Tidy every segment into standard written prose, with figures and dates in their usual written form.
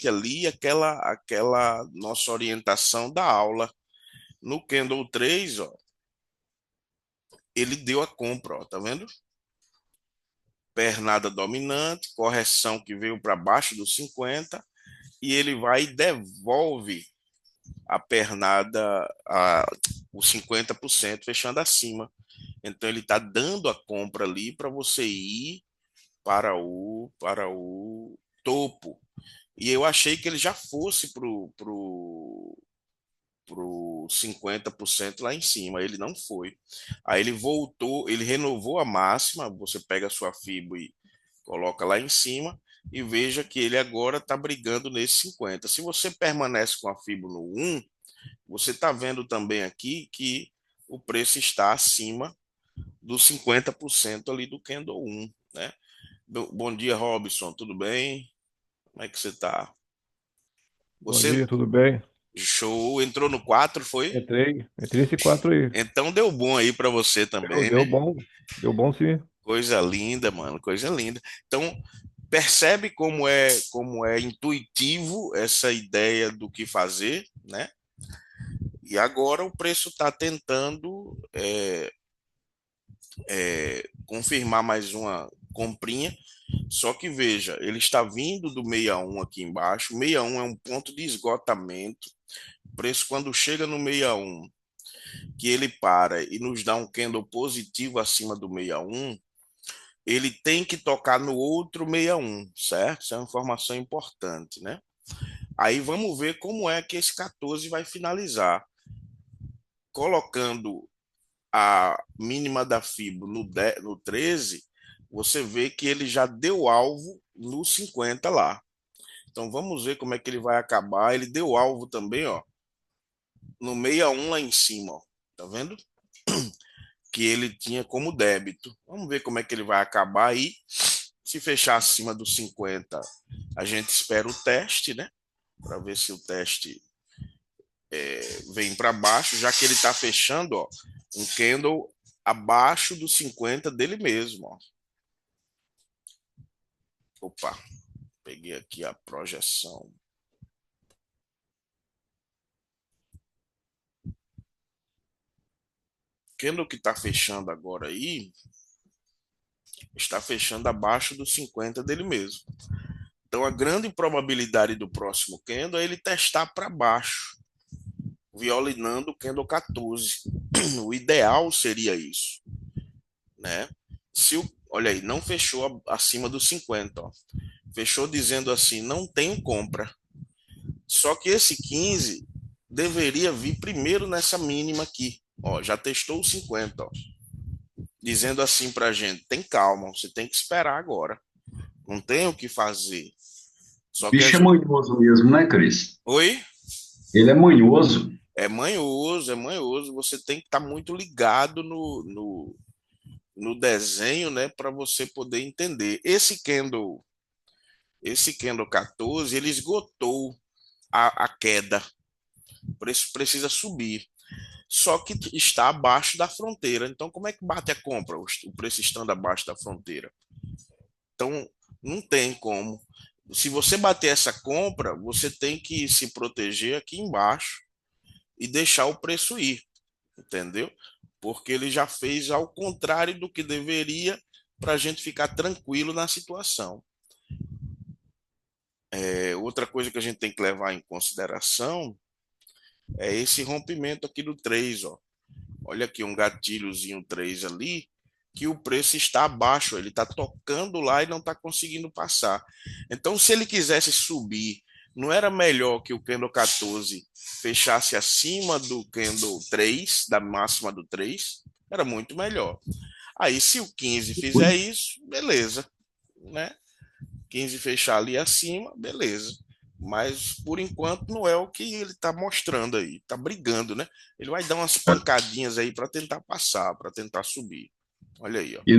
segue ali aquela nossa orientação da aula. No Candle 3, ó, ele deu a compra, ó, tá vendo? Pernada dominante, correção que veio para baixo dos 50, e ele vai e devolve a pernada, os 50%, fechando acima. Então ele está dando a compra ali para você ir para o topo. E eu achei que ele já fosse pro 50% lá em cima. Ele não foi. Aí ele voltou, ele renovou a máxima. Você pega a sua FIBO e coloca lá em cima e veja que ele agora está brigando nesse 50. Se você permanece com a FIBO no 1, você está vendo também aqui que o preço está acima dos 50% ali do Candle 1, né? Bom dia, Robson, tudo bem? Como é que você está? Bom Você dia, tudo bem? show, entrou no 4, foi? Entrei nesse 4 aí. Então deu bom aí para você Deu, também, né? deu bom sim. Coisa linda, mano, coisa linda. Então, percebe como é intuitivo essa ideia do que fazer, né? E agora o preço está tentando confirmar mais uma comprinha. Só que veja, ele está vindo do 61 aqui embaixo. 61 é um ponto de esgotamento. O preço, quando chega no 61, que ele para e nos dá um candle positivo acima do 61, ele tem que tocar no outro 61, certo? Isso é uma informação importante, né? Aí vamos ver como é que esse 14 vai finalizar. Colocando a mínima da FIBO no 13, você vê que ele já deu alvo no 50 lá. Então vamos ver como é que ele vai acabar. Ele deu alvo também, ó, no 61 lá em cima, ó. Tá vendo? Que ele tinha como débito. Vamos ver como é que ele vai acabar aí. Se fechar acima dos 50, a gente espera o teste, né? Para ver se o teste vem para baixo, já que ele está fechando, ó, um candle abaixo dos 50 dele mesmo, ó. Opa, peguei aqui a projeção. Candle que está fechando agora aí, está fechando abaixo dos 50 dele mesmo. Então a grande probabilidade do próximo candle é ele testar para baixo, violinando o candle 14. O ideal seria isso, né? Olha aí, não fechou acima dos 50, ó. Fechou dizendo assim, não tem compra. Só que esse 15 deveria vir primeiro nessa mínima aqui. Ó, já testou o 50, ó, dizendo assim para a gente, tem calma, você tem que esperar agora. Não tem o que fazer. O Só que a bicho é gente... manhoso mesmo, né, Cris? Oi? Ele é manhoso. É manhoso, é manhoso. Você tem que estar muito ligado no desenho, né, para você poder entender. Esse candle 14, ele esgotou a queda. O preço precisa subir. Só que está abaixo da fronteira. Então, como é que bate a compra, o preço estando abaixo da fronteira? Então, não tem como. Se você bater essa compra, você tem que se proteger aqui embaixo e deixar o preço ir, entendeu? Porque ele já fez ao contrário do que deveria para a gente ficar tranquilo na situação. Outra coisa que a gente tem que levar em consideração é esse rompimento aqui do 3, ó. Olha aqui um gatilhozinho 3 ali, que o preço está abaixo, ele está tocando lá e não está conseguindo passar. Então, se ele quisesse subir, não era melhor que o candle 14 fechasse acima do candle 3, da máxima do 3? Era muito melhor. Aí, se o 15 fizer isso, beleza, né? 15 fechar ali acima, beleza. Mas por enquanto não é o que ele está mostrando aí. Está brigando, né? Ele vai dar umas pancadinhas aí para tentar passar, para tentar subir. Olha aí, ó. E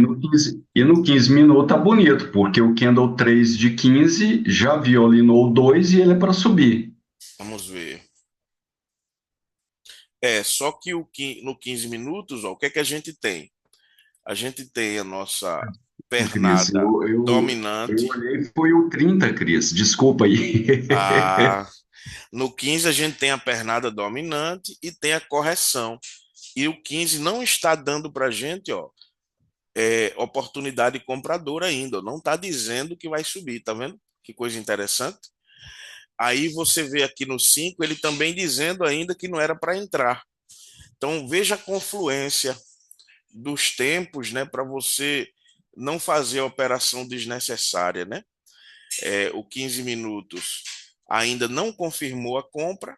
no 15 minutos tá bonito, porque o Candle 3 de 15 já violinou o 2 e ele é para subir. Vamos ver. Só que no 15 minutos, ó, o que é que a gente tem? A gente tem a nossa. Cris, pernada eu dominante. olhei, foi o 30, Cris. Desculpa aí. A, no 15 a gente tem a pernada dominante e tem a correção. E o 15 não está dando para a gente, ó, oportunidade compradora ainda. Não está dizendo que vai subir, tá vendo? Que coisa interessante. Aí você vê aqui no 5 ele também dizendo ainda que não era para entrar. Então veja a confluência dos tempos, né, para você não fazer a operação desnecessária, né? O 15 minutos ainda não confirmou a compra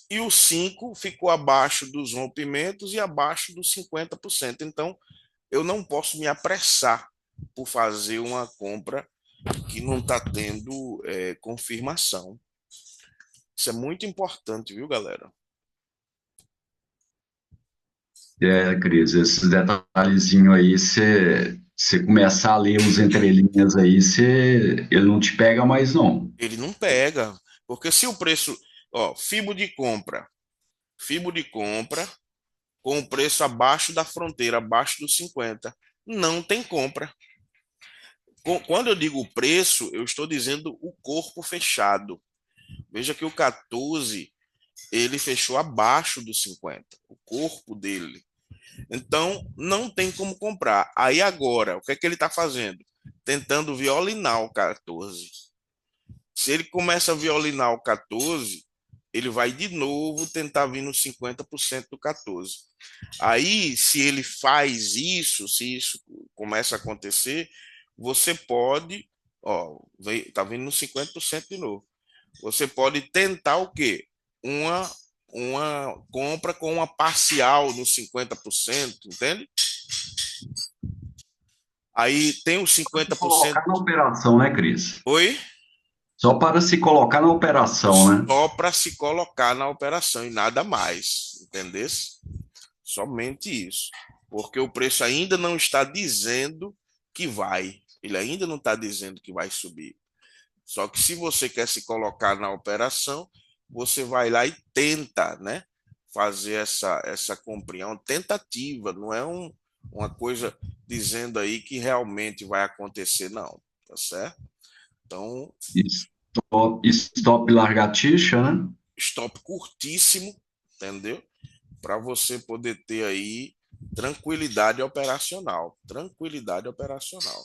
e o 5 ficou abaixo dos rompimentos e abaixo dos 50%. Então, eu não posso me apressar por fazer uma compra que não está tendo confirmação. Isso é muito importante, viu, galera? Cris, esses detalhezinhos aí, você começar a ler os entrelinhas aí, ele não te pega mais, não. Ele não pega, porque se o preço, ó, Fibo de compra com o preço abaixo da fronteira, abaixo dos 50, não tem compra. Quando eu digo preço, eu estou dizendo o corpo fechado. Veja que o 14 ele fechou abaixo dos 50, o corpo dele. Então, não tem como comprar. Aí agora, o que é que ele está fazendo? Tentando violinar o 14. Se ele começa a violinar o 14, ele vai de novo tentar vir nos 50% do 14. Aí, se ele faz isso, se isso começa a acontecer, você pode, ó, tá vindo nos 50% de novo. Você pode tentar o quê? Uma, uma compra com uma parcial nos 50%, entende? Aí tem os Se 50%. colocar na operação, né, Cris? Oi? Só para se colocar na operação, né? Só para se colocar na operação e nada mais, entendeu? Somente isso. Porque o preço ainda não está dizendo que vai. Ele ainda não está dizendo que vai subir. Só que se você quer se colocar na operação, você vai lá e tenta, né? Fazer essa comprinha. É uma tentativa, não é uma coisa dizendo aí que realmente vai acontecer, não. Tá certo? Então, Stop largatixa, né? stop curtíssimo, entendeu? Para você poder ter aí tranquilidade operacional. Tranquilidade operacional.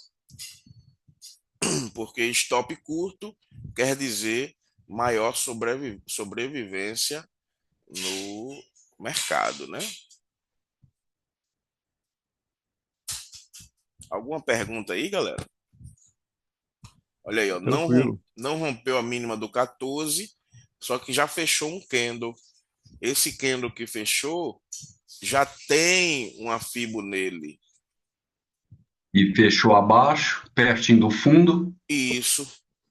Porque stop curto quer dizer maior sobrevivência no mercado, né? Alguma pergunta aí, galera? Olha aí, ó, Tranquilo. não rompeu a mínima do 14, só que já fechou um candle. Esse candle que fechou já tem uma fibo nele. E fechou abaixo, pertinho do fundo. Isso,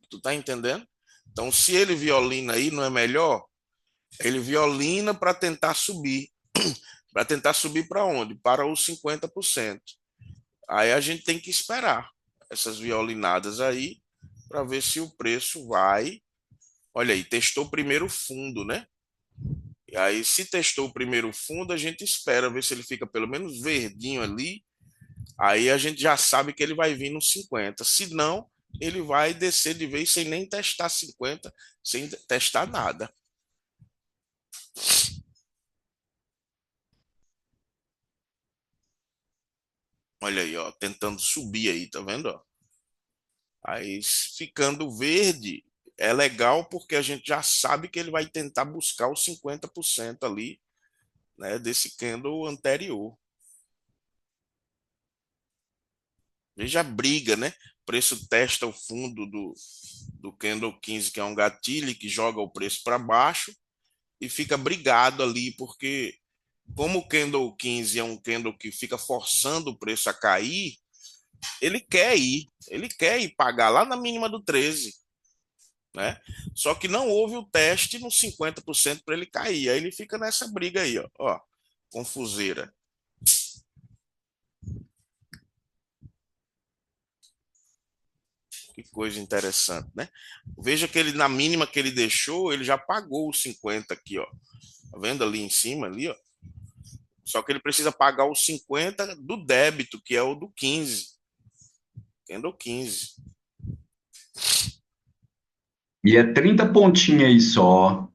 tu tá entendendo? Então, se ele violina aí, não é melhor? Ele violina para tentar subir. Para tentar subir para onde? Para os 50%. Aí a gente tem que esperar essas violinadas aí para ver se o preço vai. Olha aí, testou primeiro o fundo, né? E aí, se testou o primeiro fundo, a gente espera ver se ele fica pelo menos verdinho ali. Aí a gente já sabe que ele vai vir nos 50. Se não, ele vai descer de vez sem nem testar 50, sem testar nada. Olha aí, ó, tentando subir aí, tá vendo? Ó? Aí ficando verde é legal porque a gente já sabe que ele vai tentar buscar os 50% ali, né, desse candle anterior. Veja a briga, né? O preço testa o fundo do candle 15, que é um gatilho que joga o preço para baixo e fica brigado ali, porque como o candle 15 é um candle que fica forçando o preço a cair, ele quer ir pagar lá na mínima do 13, né? Só que não houve o teste nos 50% para ele cair. Aí ele fica nessa briga aí, ó, confuseira. Que coisa interessante, né? Veja que ele na mínima que ele deixou, ele já pagou os 50 aqui, ó. Tá vendo ali em cima ali, ó? Só que ele precisa pagar os 50 do débito, que é o do 15. candle 15. E é 30 pontinhos aí só.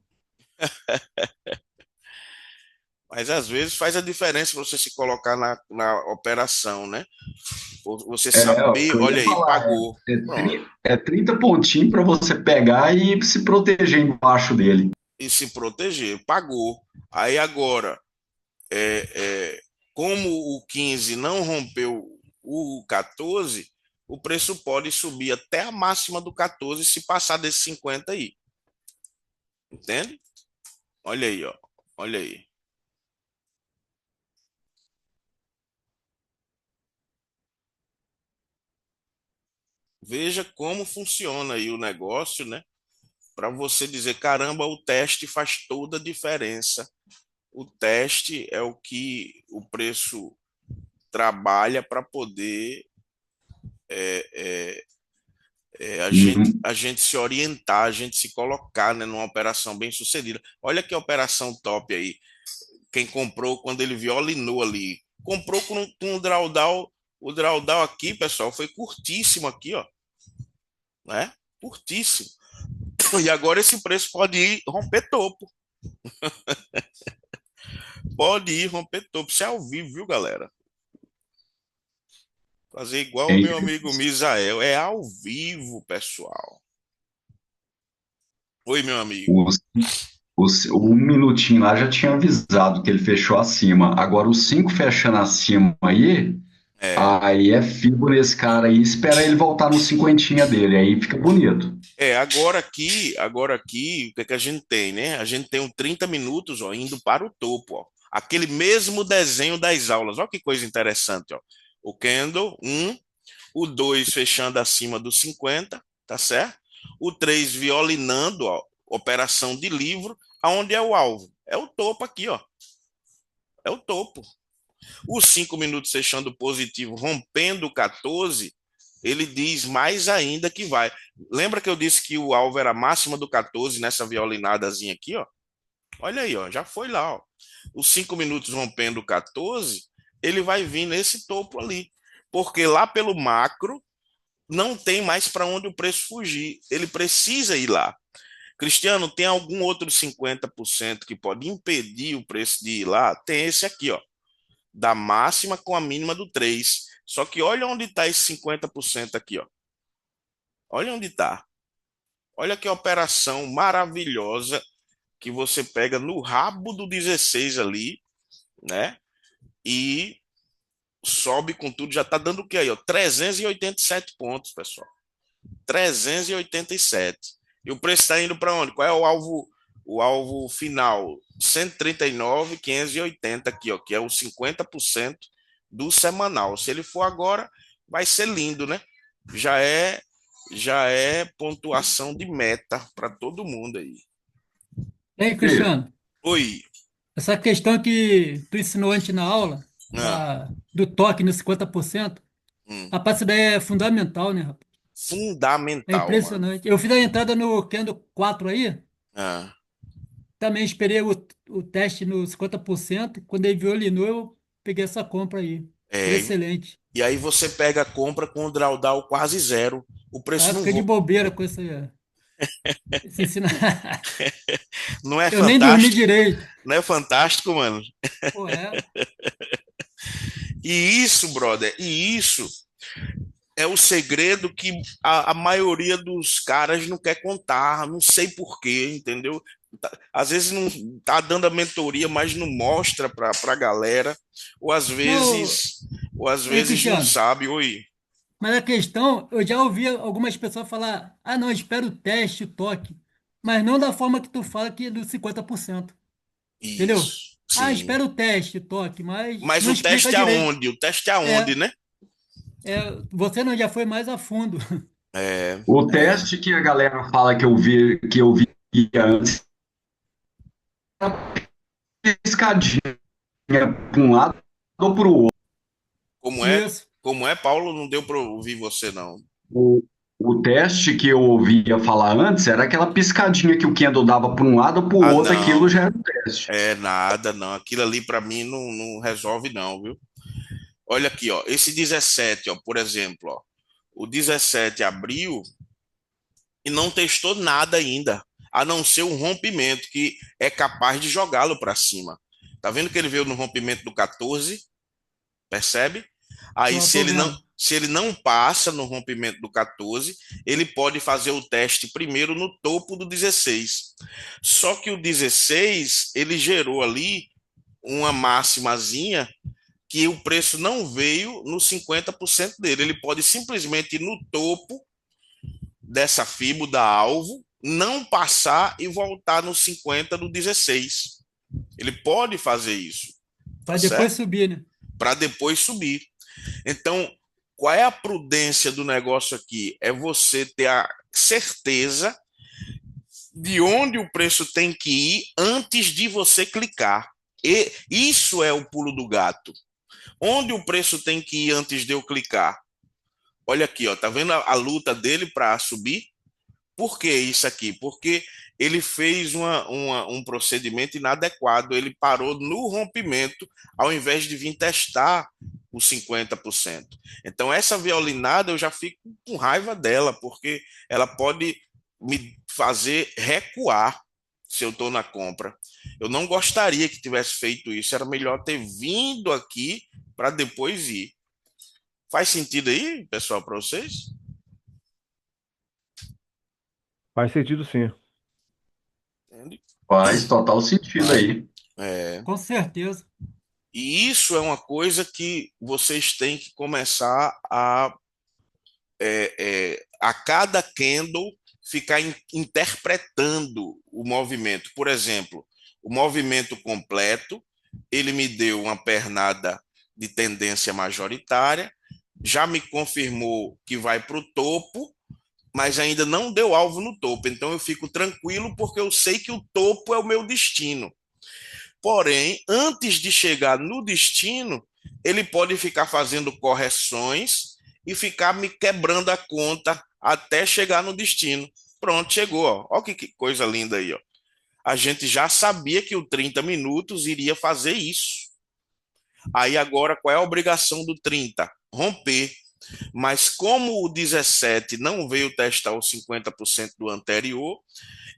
Mas às vezes faz a diferença você se colocar na operação, né? Você É, ó, o que saber, eu ia olha aí, falar, pagou. Pronto. é 30 pontinhos para você pegar e se proteger embaixo dele. E se proteger, pagou. Aí agora, como o 15 não rompeu o 14, o preço pode subir até a máxima do 14 se passar desse 50 aí. Entende? Olha aí, ó. Olha aí. Veja como funciona aí o negócio, né? Para você dizer, caramba, o teste faz toda a diferença. O teste é o que o preço trabalha para poder Uhum. a gente se orientar, a gente se colocar, né, numa operação bem sucedida. Olha que operação top aí. Quem comprou quando ele violinou ali, comprou com o drawdown aqui, pessoal, foi curtíssimo aqui, ó, né? Curtíssimo. E agora esse preço pode ir romper topo. Pode ir romper topo. Isso é ao vivo, viu, galera? Fazer igual o É, meu amigo Misael. É ao vivo, pessoal. Oi, meu amigo. os, um minutinho lá já tinha avisado que ele fechou acima. Agora os cinco fechando acima aí, É, aí é fibo nesse cara aí, espera ele voltar no cinquentinha dele, aí fica bonito. agora aqui, o que é que a gente tem, né? A gente tem um 30 minutos, ó, indo para o topo, ó. Aquele mesmo desenho das aulas. Olha que coisa interessante, ó. O candle, o 2 fechando acima dos 50, tá certo? O 3 violinando, ó, operação de livro, aonde é o alvo? É o topo aqui, ó. É o topo. Os 5 minutos fechando positivo, rompendo o 14, ele diz mais ainda que vai. Lembra que eu disse que o alvo era a máxima do 14 nessa violinadazinha aqui, ó? Olha aí, ó, já foi lá, ó. Os 5 minutos rompendo o 14, ele vai vir nesse topo ali. Porque lá pelo macro não tem mais para onde o preço fugir. Ele precisa ir lá. Cristiano, tem algum outro 50% que pode impedir o preço de ir lá? Tem esse aqui, ó, da máxima com a mínima do 3. Só que olha onde está esse 50% aqui, ó. Olha onde está. Olha que operação maravilhosa que você pega no rabo do 16 ali, né? E sobe com tudo, já está dando o que aí, ó? 387 pontos, pessoal. 387. E o preço está indo para onde? Qual é o alvo? O alvo final, 139.580 aqui, ó, que é o 50% do semanal. Se ele for agora, vai ser lindo, né? Já é já é pontuação de meta para todo mundo aí. E aí, E, Cristiano, Oi. essa questão que tu ensinou antes na aula, Ah, do toque no 50%, hum. rapaz, isso daí é fundamental, né, rapaz? É Fundamental, mano. impressionante. Eu fiz a entrada no Candle 4 aí, Ah, também esperei o teste no 50%. Quando ele violinou, eu peguei essa compra aí. Foi é, excelente. e aí você pega a compra com o drawdown quase zero. O preço Ah, não, fiquei de bobeira com esse ensino. não é Eu nem dormi fantástico? direito. Não é fantástico, mano? Pô, é. E isso, brother, e isso é o segredo que a maioria dos caras não quer contar, não sei por quê, entendeu? Às vezes não tá dando a mentoria, mas não mostra pra galera, ou às Não, vezes, ou às ei, vezes não Cristiano, sabe, oi. mas a questão, eu já ouvi algumas pessoas falar, ah, não, espera o teste, o toque, mas não da forma que tu fala que é do 50%, entendeu? Isso, Ah, sim. espera o teste, o toque, mas Mas não o explica teste direito. aonde? O teste aonde, É, né? você não já foi mais a fundo. É, o é. teste que a galera fala que eu via antes, escadinha para um lado ou para o outro. Como é? Isso. Como é, Paulo? Não deu para ouvir você, não. O, o teste que eu ouvia falar antes era aquela piscadinha que o Kendall dava para um lado ou para o Ah, outro, aquilo não. já era o teste. É nada, não. Aquilo ali para mim não resolve, não, viu? Olha aqui, ó. Esse 17, ó, por exemplo, ó. o 17 abriu e não testou nada ainda, a não ser um rompimento que é capaz de jogá-lo para cima. Tá vendo que ele veio no rompimento do 14? Percebe? Aí Tô vendo. se ele não passa no rompimento do 14, ele pode fazer o teste primeiro no topo do 16. Só que o 16, ele gerou ali uma máximazinha que o preço não veio no 50% dele. Ele pode simplesmente ir no topo dessa FIBO da alvo, não passar e voltar no 50 do 16. Ele pode fazer isso, tá Para depois certo? subir, né? Para depois subir. Então, qual é a prudência do negócio aqui? É você ter a certeza de onde o preço tem que ir antes de você clicar. E isso é o pulo do gato. Onde o preço tem que ir antes de eu clicar? Olha aqui, ó, tá vendo a luta dele para subir? Por que isso aqui? Porque ele fez um procedimento inadequado, ele parou no rompimento ao invés de vir testar os 50%. Então, essa violinada eu já fico com raiva dela, porque ela pode me fazer recuar se eu estou na compra. Eu não gostaria que tivesse feito isso, era melhor ter vindo aqui para depois ir. Faz sentido aí, pessoal, para vocês? Faz sentido sim. Entende? Faz total sentido aí. É, Com certeza. e isso é uma coisa que vocês têm que começar a cada candle ficar interpretando o movimento. Por exemplo, o movimento completo, ele me deu uma pernada de tendência majoritária, já me confirmou que vai para o topo, mas ainda não deu alvo no topo. Então eu fico tranquilo porque eu sei que o topo é o meu destino. Porém, antes de chegar no destino, ele pode ficar fazendo correções e ficar me quebrando a conta até chegar no destino. Pronto, chegou. Ó. Olha que coisa linda aí. Ó. A gente já sabia que o 30 minutos iria fazer isso. Aí agora, qual é a obrigação do 30? Romper. Mas como o 17 não veio testar os 50% do anterior,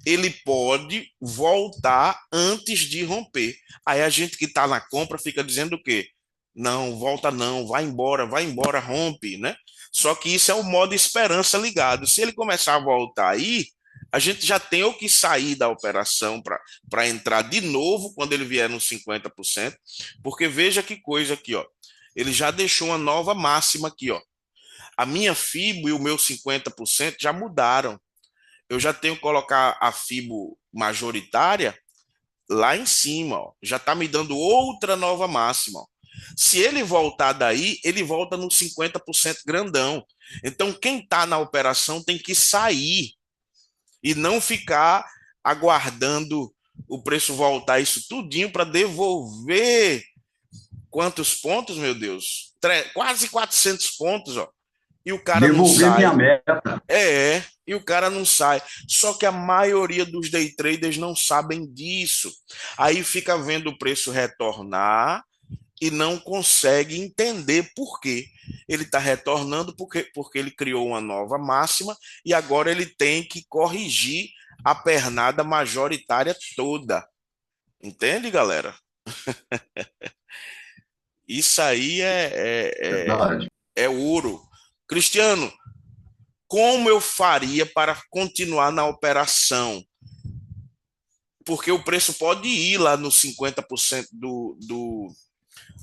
ele pode voltar antes de romper. Aí a gente que está na compra fica dizendo o quê? Não, volta não, vai embora, rompe, né? Só que isso é o modo esperança ligado. Se ele começar a voltar aí, a gente já tem o que sair da operação para entrar de novo quando ele vier nos 50%, porque veja que coisa aqui, ó. Ele já deixou uma nova máxima aqui, ó. A minha FIBO e o meu 50% já mudaram. Eu já tenho que colocar a FIBO majoritária lá em cima, ó. Já está me dando outra nova máxima. Ó. Se ele voltar daí, ele volta no 50% grandão. Então, quem está na operação tem que sair e não ficar aguardando o preço voltar isso tudinho para devolver quantos pontos, meu Deus? Quase 400 pontos, ó. E o cara não Devolver minha sai. meta. E o cara não sai. Só que a maioria dos day traders não sabem disso. Aí fica vendo o preço retornar e não consegue entender por quê. Ele está retornando porque ele criou uma nova máxima e agora ele tem que corrigir a pernada majoritária toda. Entende, galera? Isso aí Verdade. é ouro. Cristiano, como eu faria para continuar na operação? Porque o preço pode ir lá no 50%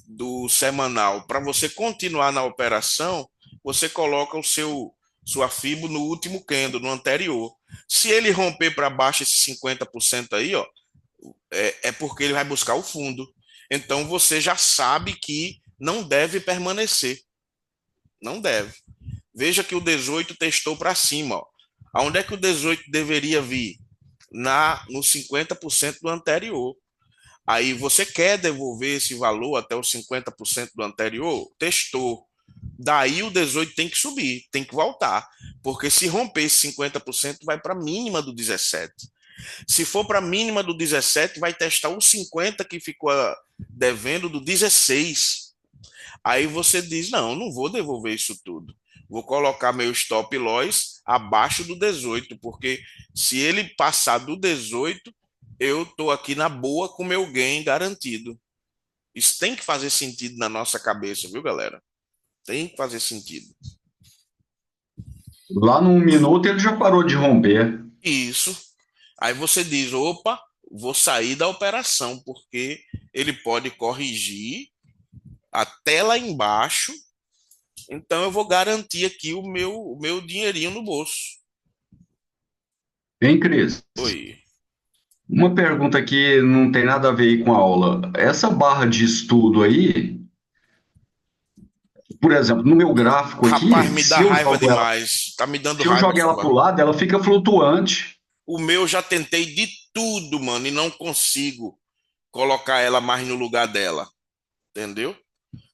do semanal. Para você continuar na operação, você coloca sua FIBO no último candle, no anterior. Se ele romper para baixo esse 50% aí, ó, é porque ele vai buscar o fundo. Então você já sabe que não deve permanecer. Não deve. Veja que o 18 testou para cima. Ó. Aonde é que o 18 deveria vir? No 50% do anterior. Aí você quer devolver esse valor até os 50% do anterior? Testou. Daí o 18 tem que subir, tem que voltar. Porque se romper esse 50%, vai para a mínima do 17. Se for para a mínima do 17, vai testar o 50 que ficou devendo do 16. Aí você diz, não vou devolver isso tudo. vou colocar meu stop loss abaixo do 18, porque se ele passar do 18, eu tô aqui na boa com meu gain garantido. Isso tem que fazer sentido na nossa cabeça, viu, galera? Tem que fazer sentido. Lá no 1 minuto ele já parou de romper. Isso. Aí você diz, opa, vou sair da operação, porque ele pode corrigir até lá embaixo, então eu vou garantir aqui o meu dinheirinho no bolso. Hein, Cris? Oi. Uma pergunta que não tem nada a ver aí com a aula. Essa barra de estudo aí, por exemplo, no meu gráfico Rapaz, aqui, me dá raiva demais. Tá me dando se eu raiva jogo essa ela para barra. o lado, ela fica flutuante. O meu já tentei de tudo, mano, e não consigo colocar ela mais no lugar dela. Entendeu?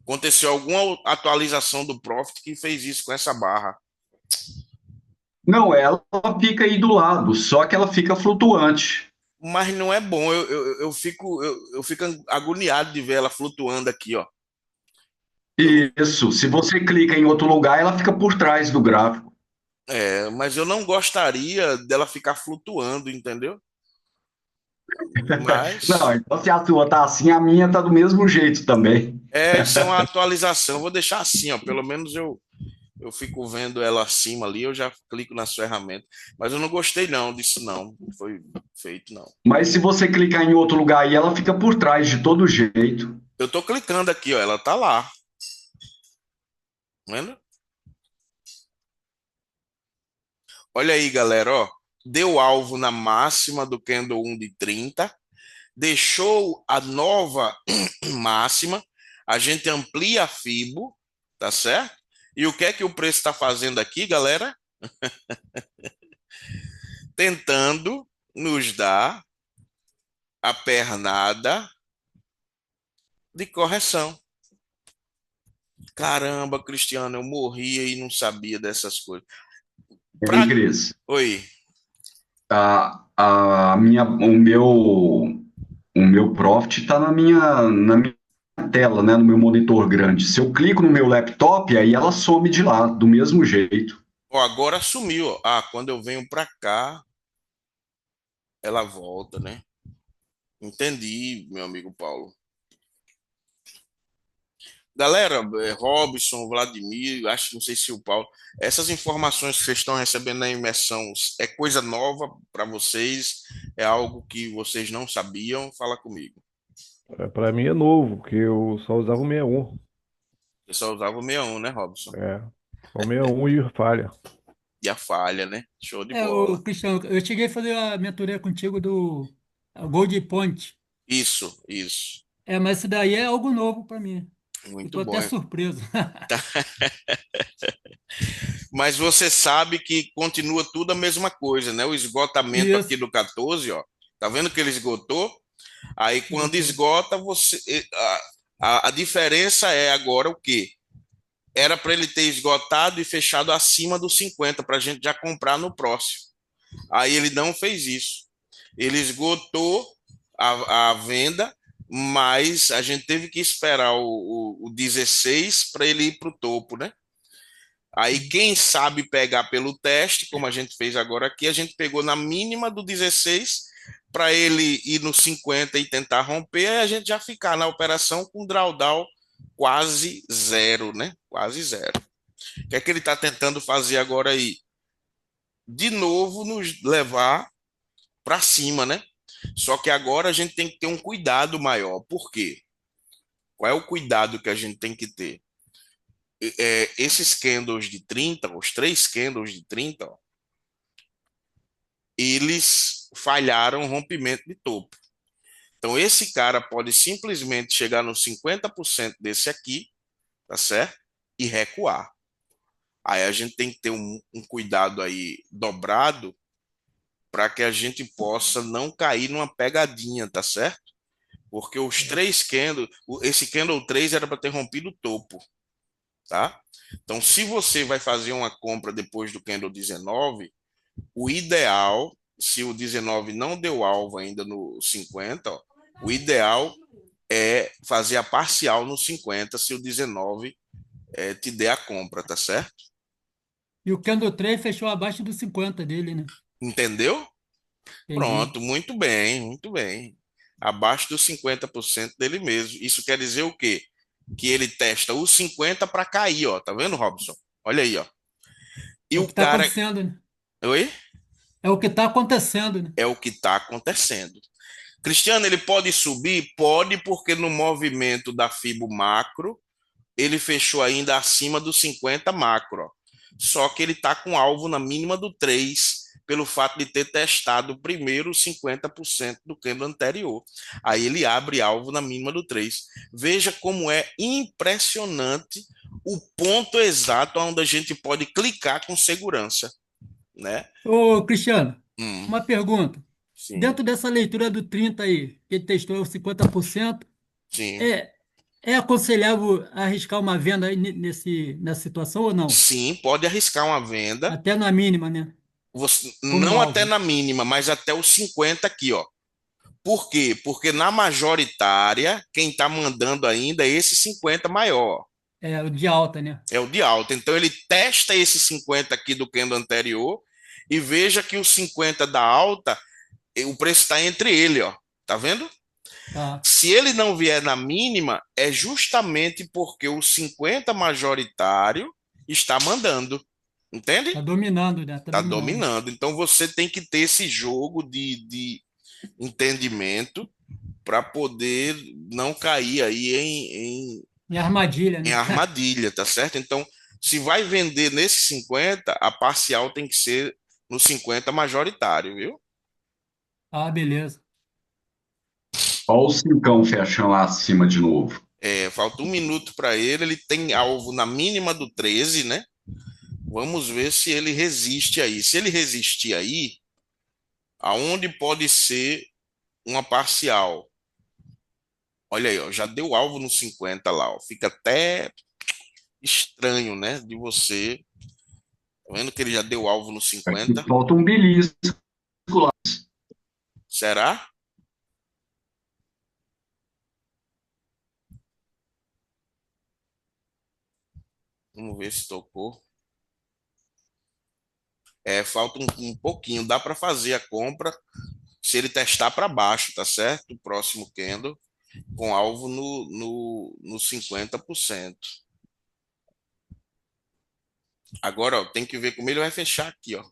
Aconteceu alguma atualização do Profit que fez isso com essa barra. Não, ela fica aí do lado, só que ela fica flutuante. Mas não é bom. Eu fico agoniado de ver ela flutuando aqui, ó. Eu não, Isso, se você clica em outro lugar, ela fica por trás do gráfico. mas eu não gostaria dela ficar flutuando, entendeu? Não, Mas então se a sua tá assim, a minha tá do mesmo jeito também. isso é uma atualização. Eu vou deixar assim, ó. Pelo menos eu fico vendo ela acima ali, eu já clico nas ferramentas. Mas eu não gostei não disso não. Não foi feito não. Mas se você clicar em outro lugar aí, ela fica por trás de todo jeito. Eu tô clicando aqui, ó. Ela tá lá. Tá vendo? Olha aí, galera, ó. Deu alvo na máxima do candle 1 de 30. Deixou a nova máxima. A gente amplia a Fibo, tá certo? E o que é que o preço está fazendo aqui, galera? Tentando nos dar a pernada de correção. Caramba, Cristiano, eu morria e não sabia dessas coisas. Hein, Pra... Cris? Oi. O meu profit está na minha tela, né, no meu monitor grande. Se eu clico no meu laptop, aí ela some de lá, do mesmo jeito. Ó, agora sumiu. Ó. Ah, quando eu venho para cá, ela volta, né? Entendi, meu amigo Paulo. Galera, Robson, Vladimir, acho, não sei se o Paulo, essas informações que vocês estão recebendo na imersão é coisa nova para vocês? É algo que vocês não sabiam? Fala comigo. Para mim é novo, porque eu só usava o 61. Você só usava o 61, né, Robson? É, só o 61 e falha. E a falha, né? Show de O bola. Cristiano, eu cheguei a fazer a mentoria contigo do Gold Point. Isso, isso. Mas isso daí é algo novo para mim. Eu Muito tô bom. até surpreso. Mas você sabe que continua tudo a mesma coisa, né? O esgotamento aqui Isso, do 14, ó. Tá vendo que ele esgotou? Aí quando esgotou. esgota, você a diferença é agora o quê? Era para ele ter esgotado e fechado acima dos 50 para a gente já comprar no próximo. Aí ele não fez isso. Ele esgotou a venda, mas a gente teve que esperar o 16 para ele ir para o topo, né? Aí quem sabe pegar pelo teste, como a gente fez agora aqui, a gente pegou na mínima do 16 para ele ir no 50 e tentar romper, aí a gente já ficar na operação com drawdown quase zero, né? Quase zero. O que é que ele está tentando fazer agora aí? De novo nos levar para cima, né? Só que agora a gente tem que ter um cuidado maior. Por quê? Qual é o cuidado que a gente tem que ter? Esses candles de 30, os três candles de 30, ó, eles falharam o rompimento de topo. Então, esse cara pode simplesmente chegar no 50% desse aqui, tá certo? E recuar. Aí a gente tem que ter um cuidado aí dobrado para que a gente possa não cair numa pegadinha, tá certo? Porque os três candles, esse candle 3 era para ter rompido o topo, tá? Então, se você vai fazer uma compra depois do candle 19, o ideal, se o 19 não deu alvo ainda no 50, ó, o ideal é fazer a parcial no 50 se o 19 te der a compra, tá certo? E o Candle 3 fechou abaixo dos 50 dele, né? Entendeu? Entendi. Pronto, muito bem, muito bem. Abaixo dos 50% dele mesmo. Isso quer dizer o quê? Que ele testa os 50 para cair, ó. Tá vendo, Robson? Olha aí, ó. E É o o que está cara. acontecendo, né? Oi? É o que está acontecendo, né? É o que está acontecendo. Cristiano, ele pode subir? Pode, porque no movimento da Fibo macro, ele fechou ainda acima dos 50 macro. Ó. Só que ele está com alvo na mínima do 3, pelo fato de ter testado primeiro os 50% do candle anterior. Aí ele abre alvo na mínima do 3. Veja como é impressionante o ponto exato onde a gente pode clicar com segurança, né? Ô, Cristiano, Hum, uma pergunta. sim, Dentro dessa leitura do 30 aí, que ele testou os 50%, sim. é, é aconselhável arriscar uma venda aí nessa situação ou não? Sim, pode arriscar uma venda. Até na mínima, né? Como Não até alvo. na mínima, mas até os 50 aqui, ó. Por quê? Porque na majoritária, quem está mandando ainda é esse 50 maior, É, o de alta, né? é o de alta. Então ele testa esse 50 aqui do candle anterior e veja que o 50 da alta, o preço está entre ele, ó. Tá vendo? Tá. Se ele não vier na mínima, é justamente porque o 50 majoritário está mandando. Entende? Tá dominando, né? Tá Está dominando. dominando. Então você tem que ter esse jogo de entendimento para poder não cair aí Em armadilha, em né? armadilha, tá certo? Então, se vai vender nesse 50, a parcial tem que ser no 50 majoritário, viu? Ah, beleza. Olha o cincão fechando lá acima de novo. É, falta um minuto para ele, ele tem alvo na mínima do 13, né? Vamos ver se ele resiste aí. Se ele resistir aí, aonde pode ser uma parcial? Olha aí, ó, já deu alvo no 50 lá, ó. Fica até estranho, né? De você. Tá vendo que ele já deu alvo no Aqui 50? falta um belisco lá. Será? Vamos ver se tocou. É, falta um pouquinho. Dá para fazer a compra se ele testar para baixo, tá certo? O próximo candle com alvo no 50%. Agora, ó, tem que ver como ele vai fechar aqui, ó.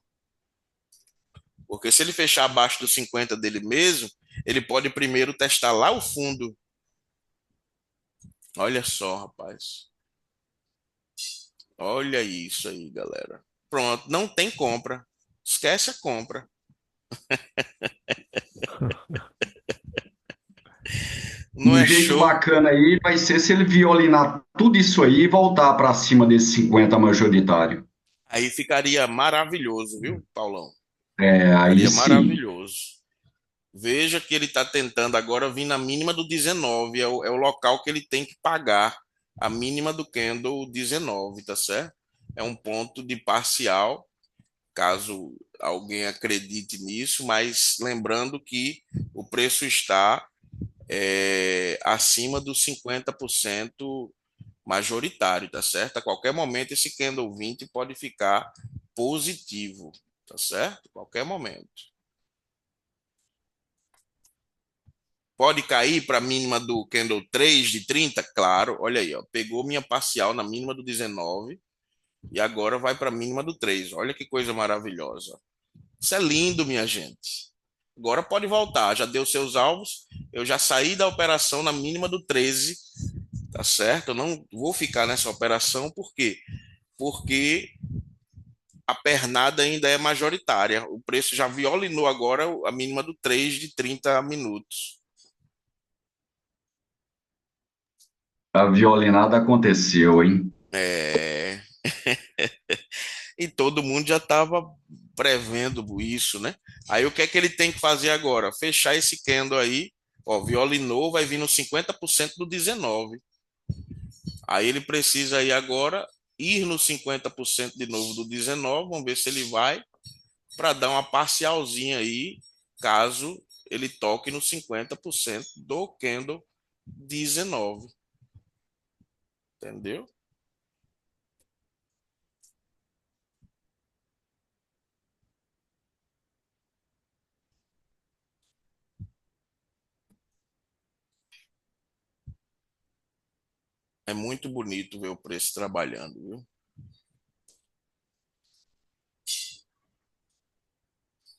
Porque se ele fechar abaixo do 50 dele mesmo, ele pode primeiro testar lá o fundo. Olha só, rapaz. Olha isso aí, galera. Pronto, não tem compra. Esquece a compra. Não Um é jeito show? bacana aí vai ser se ele violinar tudo isso aí e voltar para cima desse 50 majoritário. Aí ficaria maravilhoso, viu, Paulão? É, aí Ficaria sim. maravilhoso. Veja que ele está tentando agora vir na mínima do 19, é o local que ele tem que pagar a mínima do candle 19, tá certo? É um ponto de parcial, caso alguém acredite nisso, mas lembrando que o preço está acima dos 50% majoritário, tá certo? A qualquer momento esse candle 20 pode ficar positivo, tá certo? Qualquer momento. Pode cair para a mínima do candle 3 de 30? Claro, olha aí, ó, pegou minha parcial na mínima do 19 e agora vai para a mínima do 3. Olha que coisa maravilhosa. Isso é lindo, minha gente. Agora pode voltar, já deu seus alvos. Eu já saí da operação na mínima do 13, tá certo? Eu não vou ficar nessa operação, por quê? Porque a pernada ainda é majoritária. O preço já violinou agora a mínima do 3 de 30 minutos. A violinada aconteceu, hein? É... e todo mundo já estava prevendo isso, né? Aí o que é que ele tem que fazer agora? Fechar esse candle aí, ó, violinou, vai vir no 50% do 19. Aí ele precisa aí agora ir no 50% de novo do 19, vamos ver se ele vai, para dar uma parcialzinha aí, caso ele toque no 50% do candle 19. Entendeu? É muito bonito ver o preço trabalhando, viu?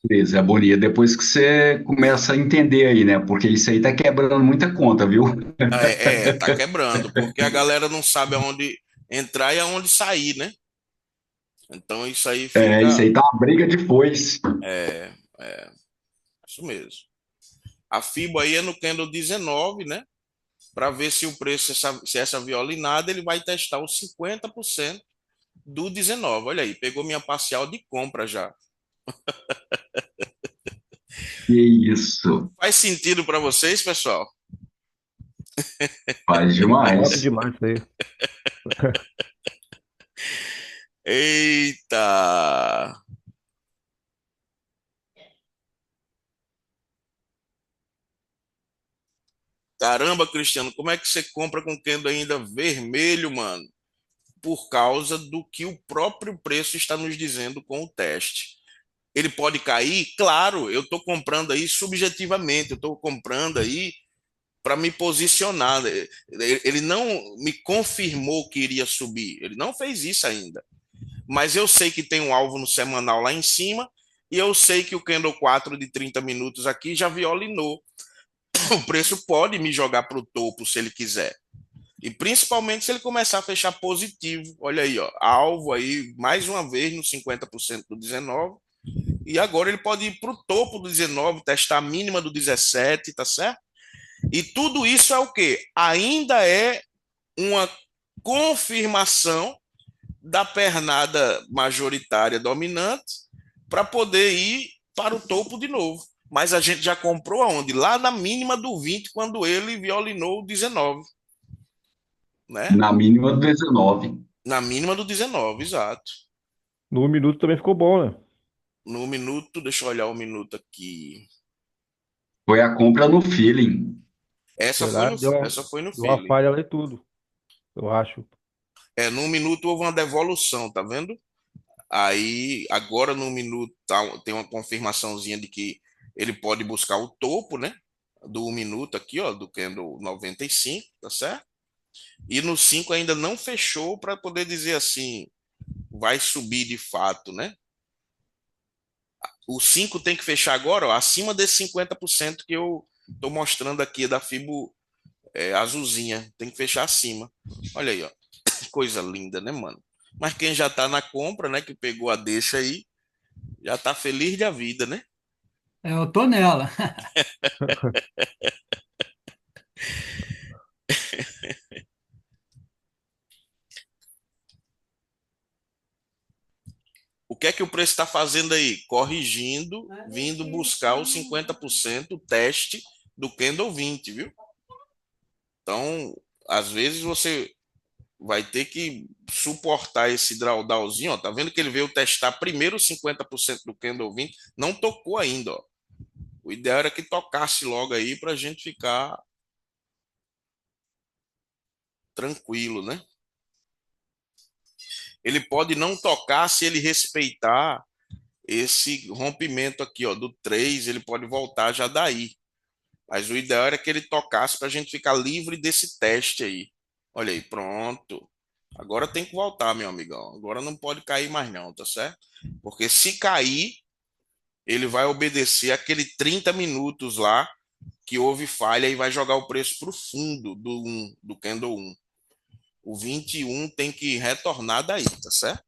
Beleza, é bonito. Depois que você começa a entender aí, né? Porque isso aí tá quebrando muita conta, viu? Tá quebrando, porque a galera não sabe aonde entrar e aonde sair, né? Então isso aí É, isso fica. aí tá uma briga de foice. É, é, isso mesmo. A FIBO aí é no candle 19, né? Para ver se o preço, se essa violinada, ele vai testar os 50% do 19. Olha aí, pegou minha parcial de compra já. Que isso. Faz sentido para vocês, pessoal? Faz Top demais. demais isso aí. Eita! Caramba, Cristiano, como é que você compra com candle ainda vermelho, mano? Por causa do que o próprio preço está nos dizendo com o teste. Ele pode cair? Claro, eu estou comprando aí subjetivamente, eu estou comprando aí para me posicionar. Ele não me confirmou que iria subir, ele não fez isso ainda. Mas eu sei que tem um alvo no semanal lá em cima, e eu sei que o candle 4 de 30 minutos aqui já violinou. O preço pode me jogar para o topo se ele quiser. E principalmente se ele começar a fechar positivo. Olha aí, ó, alvo aí mais uma vez no 50% do 19. E agora ele pode ir para o topo do 19, testar a mínima do 17, tá certo? E tudo isso é o quê? Ainda é uma confirmação da pernada majoritária dominante para poder ir para o topo de novo. Mas a gente já comprou aonde? Lá na mínima do 20, quando ele violinou o 19, né? Na mínima do 19. Na mínima do 19, exato. No minuto também ficou bom, né? No minuto, deixa eu olhar o minuto aqui. Foi a compra no feeling. Foi lá, Essa foi no deu uma feeling. falha lá e tudo, eu acho. No minuto houve uma devolução, tá vendo? Aí, agora no minuto tem uma confirmaçãozinha de que ele pode buscar o topo, né? Do 1 minuto aqui, ó, do candle 95, tá certo? E no 5 ainda não fechou para poder dizer assim, vai subir de fato, né? O 5 tem que fechar agora, ó, acima desse 50% que eu estou mostrando aqui da Fibo azulzinha. Tem que fechar acima. Olha aí, ó. Coisa linda, né, mano? Mas quem já tá na compra, né, que pegou a deixa aí, já tá feliz da vida, né? Eu tô nela. O que é que o preço está fazendo aí? Corrigindo, vindo buscar os 50% teste do Candle 20, viu? Então, às vezes você vai ter que suportar esse drawdownzinho, ó. Tá vendo que ele veio testar primeiro os 50% do Candle 20, não tocou ainda, ó. O ideal era que tocasse logo aí para a gente ficar tranquilo, né? Ele pode não tocar se ele respeitar esse rompimento aqui, ó, do 3, ele pode voltar já daí. Mas o ideal era que ele tocasse para a gente ficar livre desse teste aí. Olha aí, pronto. Agora tem que voltar, meu amigão. Agora não pode cair mais não, tá certo? Porque se cair, ele vai obedecer aquele 30 minutos lá que houve falha e vai jogar o preço para o fundo do candle 1. O 21 tem que retornar daí, tá certo?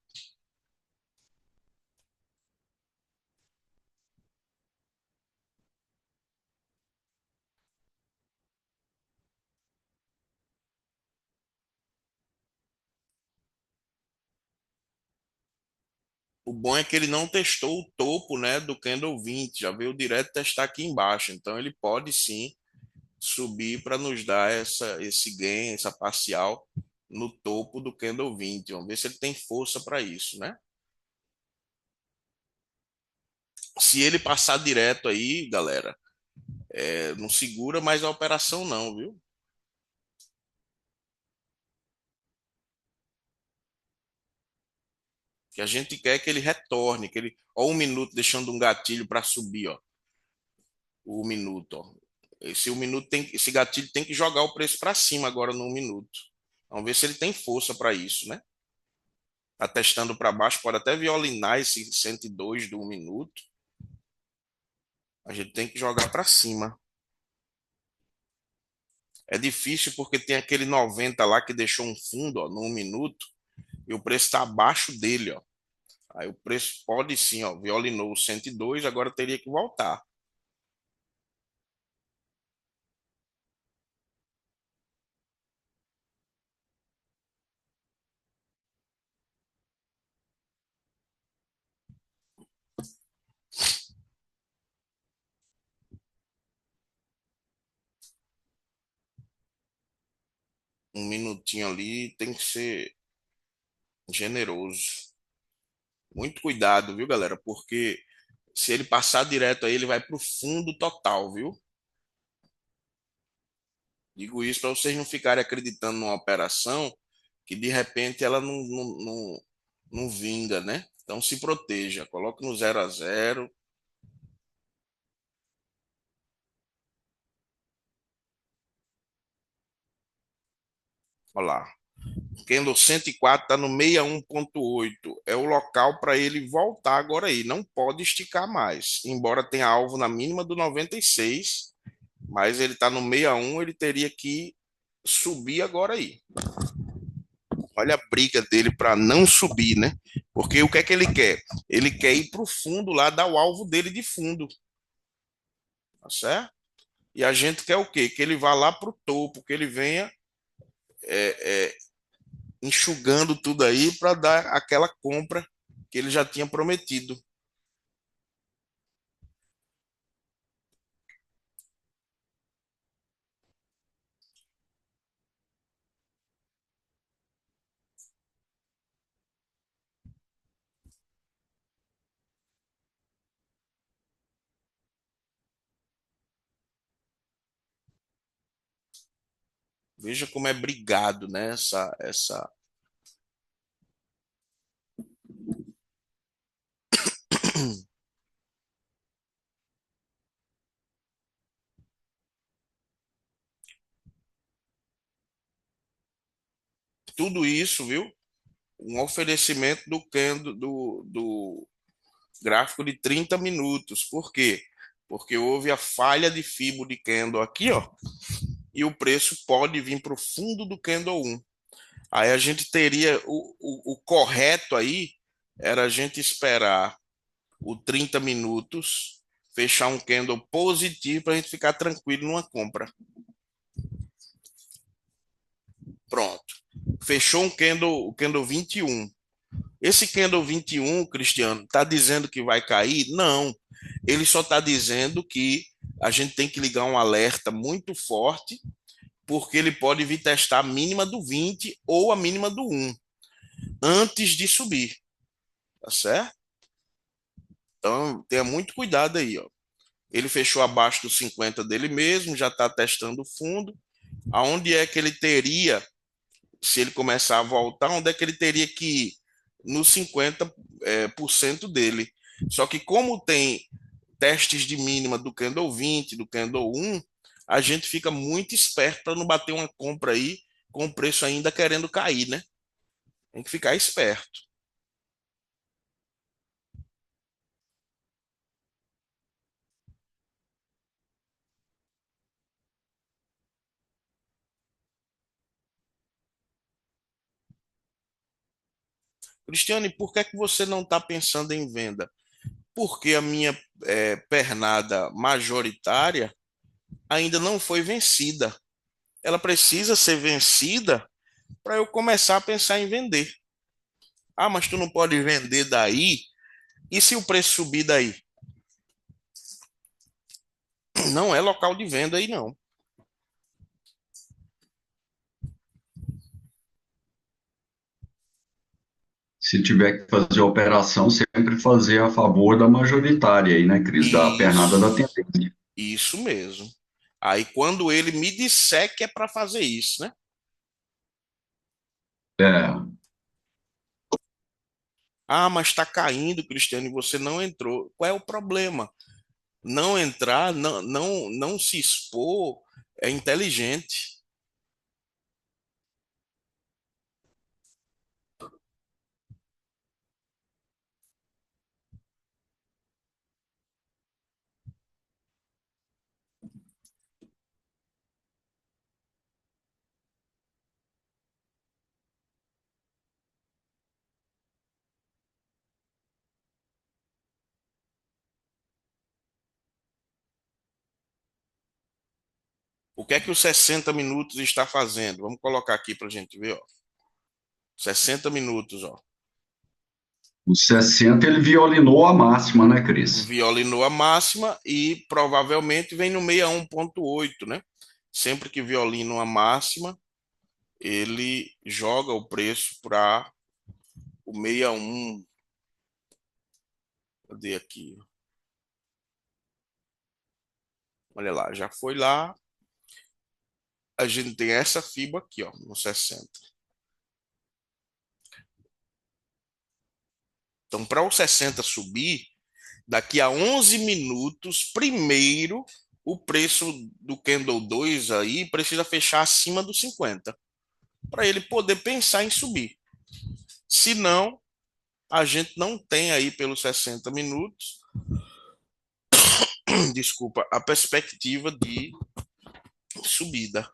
O bom é que ele não testou o topo, né, do candle 20, já veio direto testar aqui embaixo. Então ele pode sim subir para nos dar esse gain, essa parcial no topo do candle 20. Vamos ver se ele tem força para isso, né? Se ele passar direto aí, galera, não segura mais a operação não, viu? Que a gente quer que ele retorne, que ele, ó, 1 minuto deixando um gatilho para subir, ó, o minuto, ó. Esse gatilho tem que jogar o preço para cima agora no 1 minuto. Vamos ver se ele tem força para isso, né? Tá testando para baixo, pode até violinar esse 102 do 1 minuto. A gente tem que jogar para cima. É difícil porque tem aquele 90 lá que deixou um fundo, ó, no 1 minuto, e o preço está abaixo dele, ó. Aí o preço pode sim, ó, violinou o 102, agora teria que voltar. Um minutinho ali tem que ser generoso. Muito cuidado, viu, galera? Porque se ele passar direto aí, ele vai para o fundo total, viu? Digo isso para vocês não ficarem acreditando numa operação que de repente ela não vinga, né? Então se proteja, coloque no 0 a 0. Olha lá. Candle 104 está no 61,8. É o local para ele voltar agora aí. Não pode esticar mais. Embora tenha alvo na mínima do 96, mas ele está no 61, ele teria que subir agora aí. Olha a briga dele para não subir, né? Porque o que é que ele quer? Ele quer ir para o fundo lá, dar o alvo dele de fundo. Tá certo? E a gente quer o quê? Que ele vá lá para o topo, que ele venha enxugando tudo aí para dar aquela compra que ele já tinha prometido. Veja como é brigado, né? Tudo isso, viu? Um oferecimento do gráfico de 30 minutos. Por quê? Porque houve a falha de Fibo de candle aqui, ó, e o preço pode vir para o fundo do candle 1. Aí a gente teria o correto aí era a gente esperar o 30 minutos, fechar um candle positivo para a gente ficar tranquilo numa compra. Pronto. Fechou o candle 21. Esse candle 21, Cristiano, está dizendo que vai cair? Não. Ele só está dizendo que a gente tem que ligar um alerta muito forte, porque ele pode vir testar a mínima do 20 ou a mínima do 1 antes de subir. Tá certo? Então, tenha muito cuidado aí, ó. Ele fechou abaixo dos 50 dele mesmo, já está testando o fundo. Aonde é que ele teria, se ele começar a voltar, onde é que ele teria que ir? Nos 50% dele. Só que como tem testes de mínima do candle 20, do candle 1, a gente fica muito esperto para não bater uma compra aí com o preço ainda querendo cair, né? Tem que ficar esperto. Cristiane, por que é que você não está pensando em venda? Porque a minha pernada majoritária ainda não foi vencida. Ela precisa ser vencida para eu começar a pensar em vender. Ah, mas tu não pode vender daí? E se o preço subir daí? Não é local de venda aí, não. Se tiver que fazer a operação, sempre fazer a favor da majoritária aí, né, Cris? Da pernada da Isso, tendência. isso mesmo. Aí quando ele me disser que é para fazer isso, né? É, Ah, mas está caindo, Cristiano, e você não entrou. Qual é o problema? Não entrar, não se expor é inteligente. O que é que os 60 minutos está fazendo? Vamos colocar aqui para a gente ver, ó. 60 minutos, ó. O 60 ele violinou a máxima, né, Cris? Violinou a máxima e provavelmente vem no 61,8, né? Sempre que violina uma máxima, ele joga o preço para o 61. Cadê aqui? Olha lá, já foi lá. A gente tem essa fibra aqui, ó, no 60. Então, para o 60 subir, daqui a 11 minutos, primeiro, o preço do Candle 2 aí precisa fechar acima dos 50, para ele poder pensar em subir. Se não, a gente não tem aí pelos 60 minutos, desculpa, a perspectiva de subida.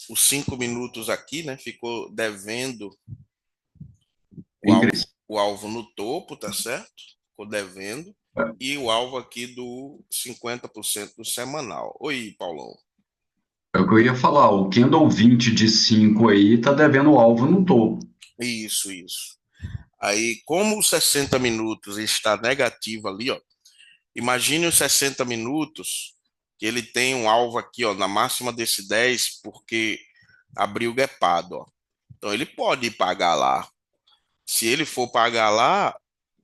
Os 5 minutos aqui, né, ficou devendo Hein, Cris? o alvo no topo, tá certo? Ficou devendo. E o alvo aqui do 50% do semanal. Oi, Paulão. É o que eu ia falar, o Candle 20 de 5 aí tá devendo o alvo no topo. Isso, isso. Aí, como os 60 minutos está negativo ali, ó. Imagine os 60 minutos que ele tem um alvo aqui, ó, na máxima desse 10, porque abriu gapado, ó. Então ele pode pagar lá. Se ele for pagar lá,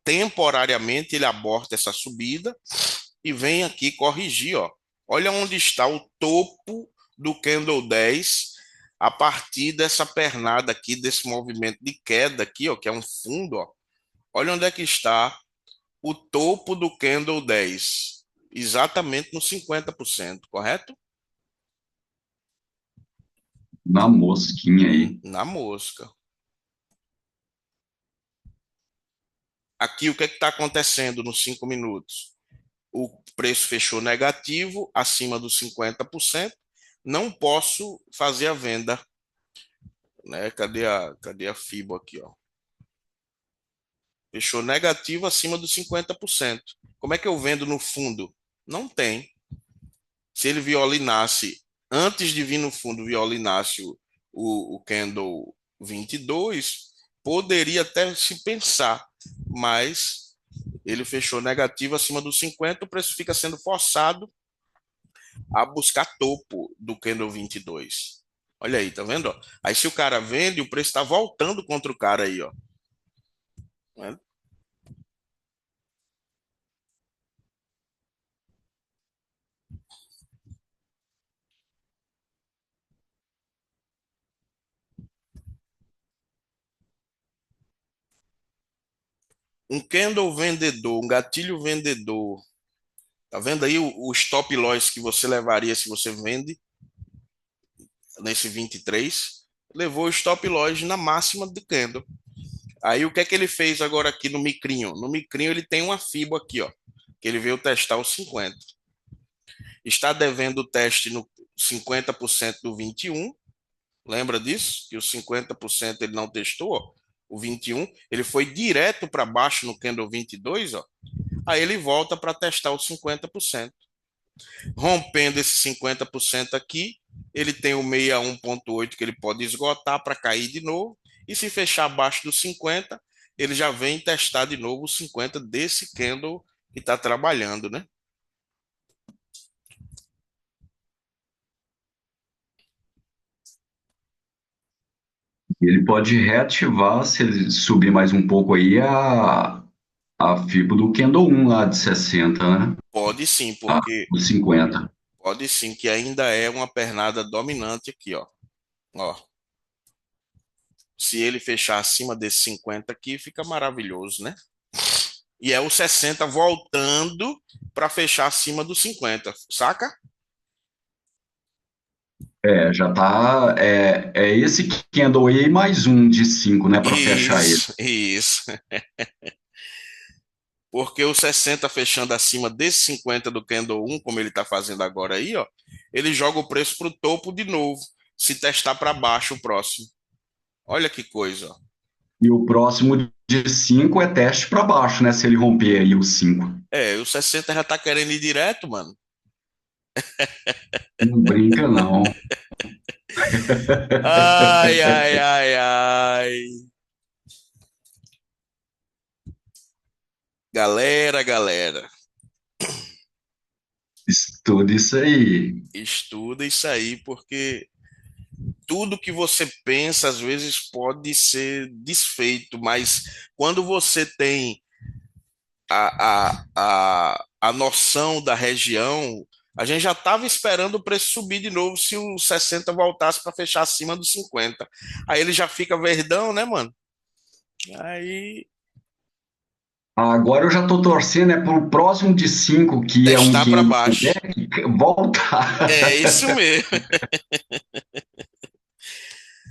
temporariamente ele aborta essa subida e vem aqui corrigir, ó. Olha onde está o topo do candle 10 a partir dessa pernada aqui, desse movimento de queda aqui, ó, que é um fundo, ó. Olha onde é que está o topo do candle 10, exatamente no 50%, correto? Na mosquinha aí. Na mosca. Aqui o que está acontecendo nos 5 minutos? O preço fechou negativo, acima dos 50%. Não posso fazer a venda, né? Cadê a FIBO aqui, ó? Fechou negativo acima dos 50%. Como é que eu vendo no fundo? Não tem. Se ele violinasse, antes de vir no fundo, violinasse o candle 22, poderia até se pensar, mas ele fechou negativo acima dos 50, o preço fica sendo forçado a buscar topo do candle 22. Olha aí, tá vendo? Aí se o cara vende, o preço está voltando contra o cara aí, ó. Um candle vendedor, um gatilho vendedor. Tá vendo aí o stop loss que você levaria se você vende nesse 23? Levou o stop loss na máxima do candle. Aí o que é que ele fez agora aqui no micrinho? No micrinho ele tem uma FIBO aqui, ó, que ele veio testar os 50. Está devendo o teste no 50% do 21. Lembra disso? Que os 50% ele não testou, ó. O 21, ele foi direto para baixo no candle 22, ó. Aí ele volta para testar os 50%. Rompendo esse 50% aqui, ele tem o 61,8 que ele pode esgotar para cair de novo. E se fechar abaixo dos 50, ele já vem testar de novo os 50 desse candle que está trabalhando, né? Ele pode reativar, se ele subir mais um pouco aí, a FIBO do Candle 1 lá de 60, né? Pode sim, Ah, porque os 50. pode sim, que ainda é uma pernada dominante aqui, ó. Ó. Se ele fechar acima desse 50 aqui, fica maravilhoso, né? E é o 60 voltando para fechar acima dos 50, saca? Já tá. É esse candle aí mais um de 5, né, para fechar ele. Isso. Porque o 60 fechando acima desse 50 do candle 1, como ele está fazendo agora aí, ó, ele joga o preço para o topo de novo, se testar para baixo o próximo. Olha que coisa, ó. E o próximo de 5 é teste para baixo, né? Se ele romper aí o 5. O 60 já tá querendo ir direto, mano. Não brinca, não. Ai, ai, ai, ai. Galera, galera, Tudo isso aí. estuda isso aí, porque tudo que você pensa às vezes pode ser desfeito, mas quando você tem a noção da região, a gente já estava esperando o preço subir de novo se o 60 voltasse para fechar acima dos 50. Aí ele já fica verdão, né, mano? Aí Agora eu já tô torcendo, né, pro próximo de 5 que é um testar para candle baixo. back, voltar. É isso mesmo.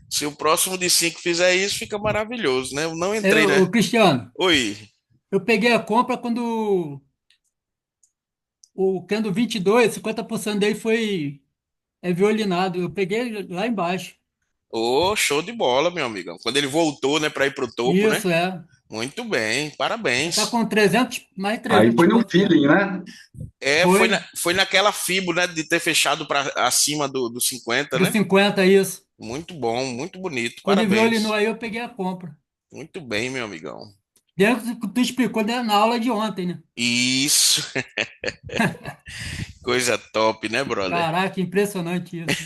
Se o próximo de 5 fizer isso, fica maravilhoso, né? Eu não entrei, né? Cristiano, Oi. eu peguei a compra quando o candle 22, 50% dele foi violinado. Eu peguei lá embaixo. Ô, show de bola, meu amigo. Quando ele voltou, né, para ir pro topo, né? Isso, é. Muito bem, Já tá parabéns. com 300, mais de Aí 300 foi no pontos já. feeling, né? Foi Foi naquela FIBO, né, de ter fechado para acima do 50, dos né? 50, isso. Muito bom, muito bonito. Quando ele violinou Parabéns. aí, eu peguei a compra. Muito bem, meu amigão. Dentro do que tu explicou na aula de ontem, né? Isso, coisa top, né, brother? Caraca, impressionante isso.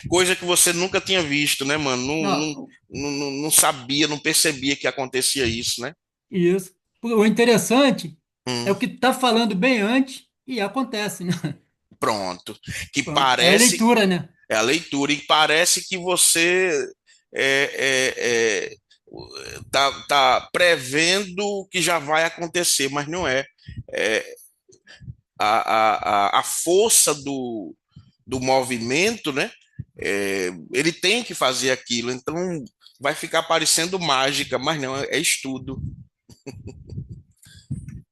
Coisa que você nunca tinha visto, né, mano? Não, Não sabia, não percebia que acontecia isso, né? isso. O interessante é Hum, o que tá falando bem antes e acontece, né? pronto. Que Pronto. É a parece, leitura, né? é a leitura, e parece que você tá prevendo o que já vai acontecer, mas não é. É, a força do movimento, né? Ele tem que fazer aquilo, então vai ficar parecendo mágica, mas não, é estudo.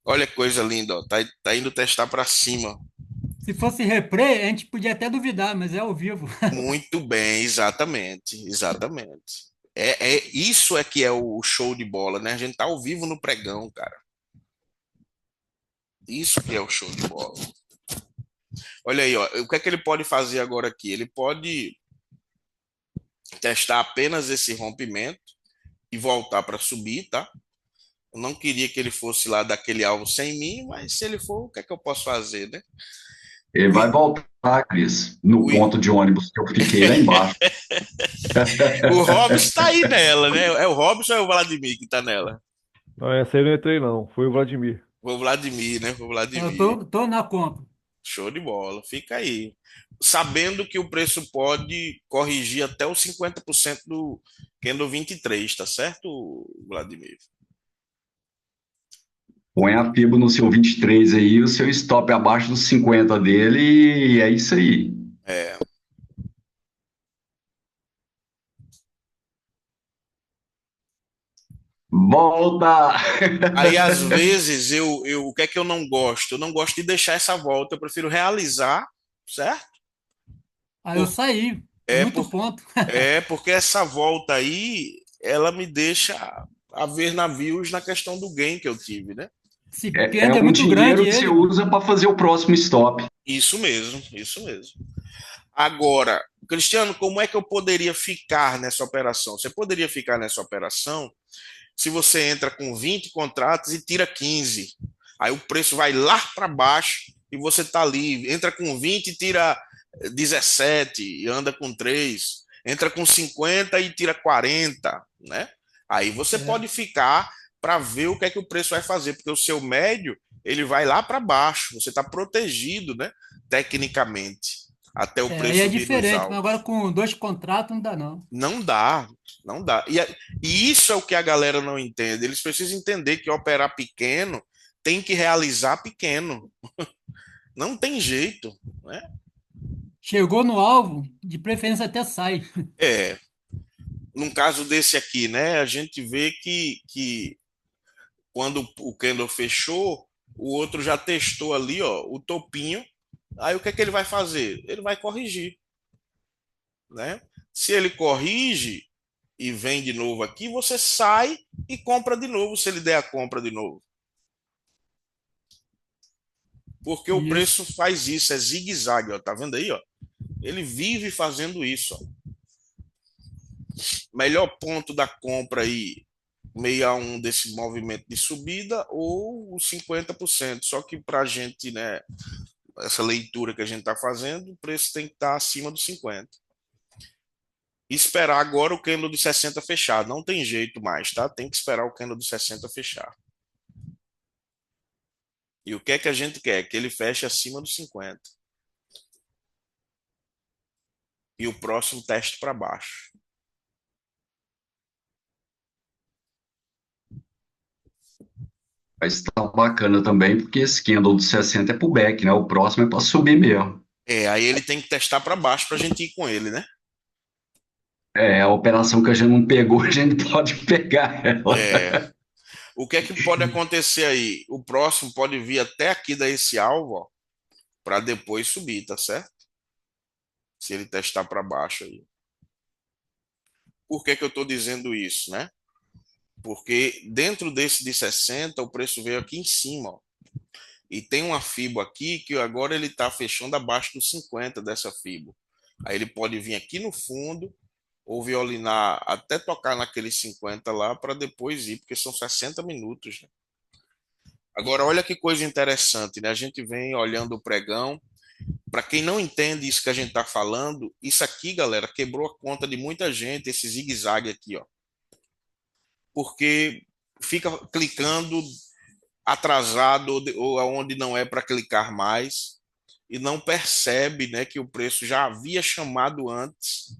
Olha que coisa linda, ó, tá indo testar para cima. Se fosse replay, a gente podia até duvidar, mas é ao vivo. Muito bem, exatamente, exatamente. Isso é que é o show de bola, né? A gente tá ao vivo no pregão, cara. Isso que é o show de bola. Olha aí, ó, o que é que ele pode fazer agora aqui? Ele pode testar apenas esse rompimento e voltar para subir, tá? Eu não queria que ele fosse lá daquele alvo sem mim, mas se ele for, o que é que eu posso fazer, né? Ele O, vai voltar, Cris, no o, ponto de ônibus que eu fiquei lá embaixo. o Robson tá aí nela, né? É o Robson ou é o Vladimir que tá nela? Não, essa aí eu não entrei, não. Foi o Vladimir. Foi o Vladimir, né? Foi o Eu Vladimir. tô na compra. Show de bola. Fica aí. Sabendo que o preço pode corrigir até os 50% do Candle 23, tá certo, Vladimir? Põe a FIBO no seu 23 aí, o seu stop abaixo dos 50 dele e é isso aí. É. Volta! Aí, às vezes, o que é que eu não gosto? Eu não gosto de deixar essa volta, eu prefiro realizar, certo? Aí eu Por, saí. Foi é, muito por, ponto. porque essa volta aí, ela me deixa a ver navios na questão do gain que eu tive, né? Esse É candle é um muito grande dinheiro que você ele, pô. usa para fazer o próximo stop. Isso mesmo, isso mesmo. Agora, Cristiano, como é que eu poderia ficar nessa operação? Você poderia ficar nessa operação se você entra com 20 contratos e tira 15. Aí o preço vai lá para baixo e você está ali. Entra com 20 e tira 17 e anda com 3. Entra com 50 e tira 40, né? Aí você É, pode ficar para ver o que é que o preço vai fazer, porque o seu médio ele vai lá para baixo. Você está protegido, né? Tecnicamente, até o aí é preço vir nos diferente, mas agora altos. com dois contratos não dá, não. Não dá, não dá. E isso é o que a galera não entende. Eles precisam entender que operar pequeno tem que realizar pequeno. Não tem jeito, né? Chegou no alvo, de preferência até sai. É, num caso desse aqui, né, a gente vê que quando o candle fechou, o outro já testou ali, ó, o topinho. Aí o que é que ele vai fazer? Ele vai corrigir, né? Se ele corrige e vem de novo aqui, você sai e compra de novo, se ele der a compra de novo. Porque o Isso. preço faz isso, é zigue-zague, ó, tá vendo aí, ó? Ele vive fazendo isso, ó. Melhor ponto da compra aí, 61 desse movimento de subida ou os 50%. Só que para a gente, né, essa leitura que a gente está fazendo, o preço tem que estar acima dos 50. E esperar agora o candle de 60 fechar. Não tem jeito mais, tá? Tem que esperar o candle de 60 fechar. E o que é que a gente quer? Que ele feche acima dos 50. E o próximo teste para baixo. Mas tá bacana também, porque esse candle de 60 é pullback, né? O próximo é para subir mesmo. É, aí ele tem que testar para baixo para a gente ir com ele, né? É, a operação que a gente não pegou, a gente pode pegar ela. É. O que é que pode acontecer aí? O próximo pode vir até aqui dar esse alvo, para depois subir, tá certo? Se ele testar para baixo aí. Por que que eu estou dizendo isso, né? Porque dentro desse de 60, o preço veio aqui em cima, ó. E tem uma FIBO aqui que agora ele está fechando abaixo dos 50 dessa FIBO. Aí ele pode vir aqui no fundo ou violinar até tocar naqueles 50 lá para depois ir, porque são 60 minutos, né? Agora, olha que coisa interessante, né? A gente vem olhando o pregão. Para quem não entende isso que a gente está falando, isso aqui, galera, quebrou a conta de muita gente, esse zigue-zague aqui, ó. Porque fica clicando atrasado ou aonde não é para clicar mais e não percebe, né, que o preço já havia chamado antes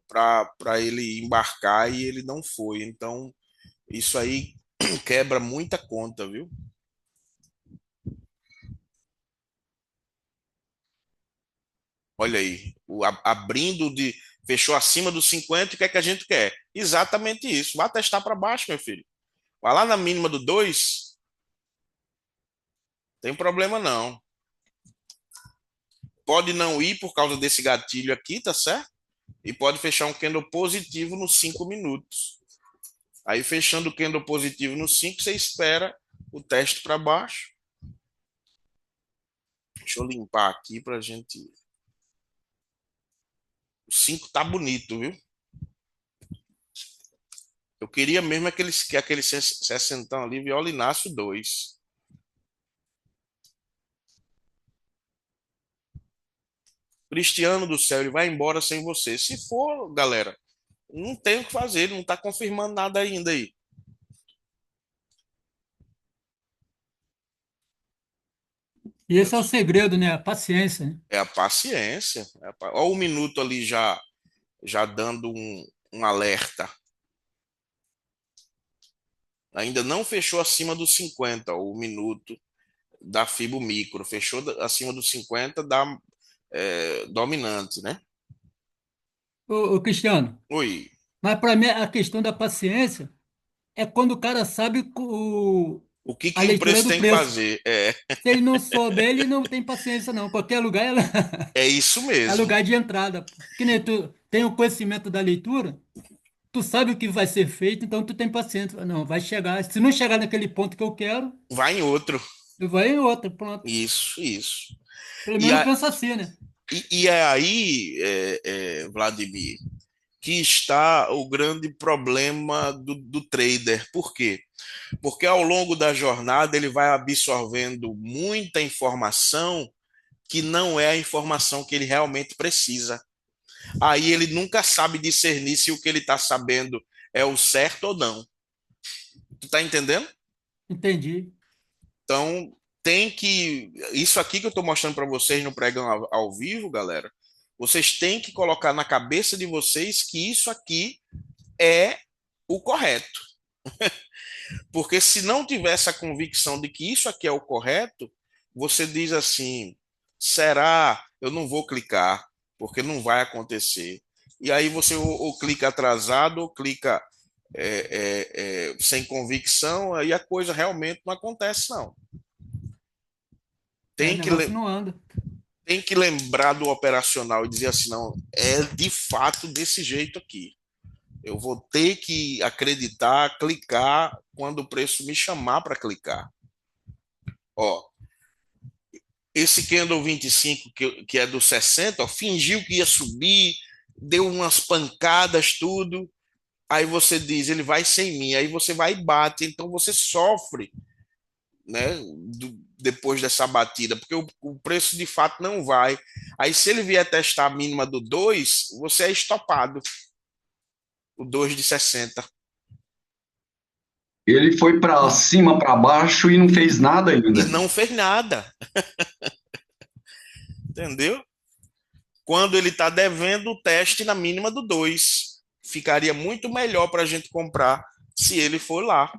para ele embarcar e ele não foi. Então, isso aí quebra muita conta, viu? Olha aí, abrindo de fechou acima dos 50, o que é que a gente quer? Exatamente isso. Vá testar para baixo, meu filho. Vai lá na mínima do 2, tem problema não. Pode não ir por causa desse gatilho aqui, tá certo? E pode fechar um candle positivo nos 5 minutos. Aí fechando o candle positivo nos 5, você espera o teste para baixo. Deixa eu limpar aqui para a gente. O 5 tá bonito, viu? Eu queria mesmo que aquele 60 ali violinasse o 2. Cristiano do céu, ele vai embora sem você. Se for, galera, não tem o que fazer, ele não está confirmando nada ainda aí. E esse é o segredo, né? A paciência, né? É a paciência. Olha o minuto ali já dando um alerta. Ainda não fechou acima dos 50, o minuto da Fibo Micro. Fechou acima dos 50 da dominante, né? Ô, Cristiano, Oi. mas para mim a questão da paciência é quando o cara sabe O que a que o leitura preço do tem que preço. fazer? É, Se ele não souber, ele não tem paciência, não. Qualquer lugar é isso é mesmo. lugar de entrada. Pô. Que nem tu tem o conhecimento da leitura, tu sabe o que vai ser feito, então tu tem paciência. Não, vai chegar. Se não chegar naquele ponto que eu quero, Vai em outro. eu vou em outra, pronto. Isso, isso. Pelo E, menos eu a, penso assim, né? e é aí, Vladimir, que está o grande problema do trader. Por quê? Porque ao longo da jornada ele vai absorvendo muita informação que não é a informação que ele realmente precisa. Aí ele nunca sabe discernir se o que ele está sabendo é o certo ou não. Tu tá entendendo? Entendi. Então, tem que. Isso aqui que eu estou mostrando para vocês no pregão ao vivo, galera, vocês têm que colocar na cabeça de vocês que isso aqui é o correto. Porque se não tiver essa convicção de que isso aqui é o correto, você diz assim: Será? Eu não vou clicar, porque não vai acontecer. E aí você ou clica atrasado ou clica sem convicção, aí a coisa realmente não acontece, não. É, o Tem que, negócio não anda. tem que lembrar do operacional e dizer assim, não, é de fato desse jeito aqui. Eu vou ter que acreditar, clicar quando o preço me chamar para clicar. Ó, esse Candle 25, que é do 60, ó, fingiu que ia subir, deu umas pancadas, tudo. Aí você diz, ele vai sem mim. Aí você vai e bate. Então você sofre, né, depois dessa batida, porque o preço de fato não vai. Aí se ele vier testar a mínima do 2, você é estopado. O 2 de 60. Ele foi para cima, para baixo e não fez nada E ainda. não fez nada, entendeu? Quando ele está devendo o teste na mínima do 2, ficaria muito melhor para a gente comprar se ele for lá.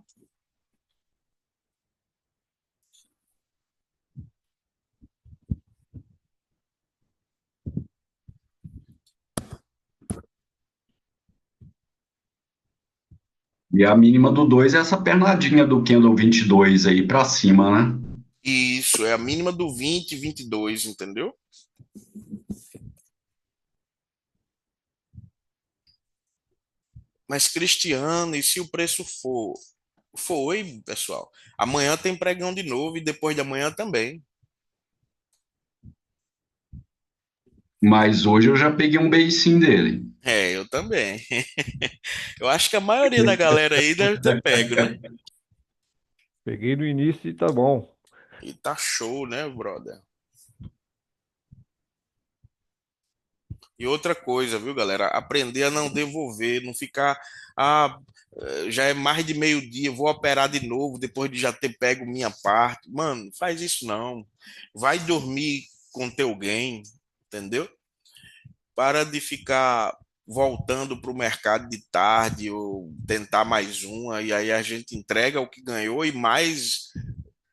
E a mínima do 2 é essa pernadinha do Candle 22 aí para cima, né? Isso, é a mínima do 20, 22, entendeu? Mas Cristiano, e se o preço for? Foi, pessoal. Amanhã tem pregão de novo e depois de amanhã também. Mas hoje eu já peguei um beicinho dele. É, eu também. Eu acho que a maioria da galera aí deve ter pego, né? Peguei no início e tá bom. E tá show, né, brother? E outra coisa, viu, galera? Aprender a não devolver, não ficar. Ah, já é mais de meio-dia, vou operar de novo depois de já ter pego minha parte. Mano, faz isso não. Vai dormir com teu gain, entendeu? Para de ficar voltando para o mercado de tarde ou tentar mais uma, e aí a gente entrega o que ganhou e mais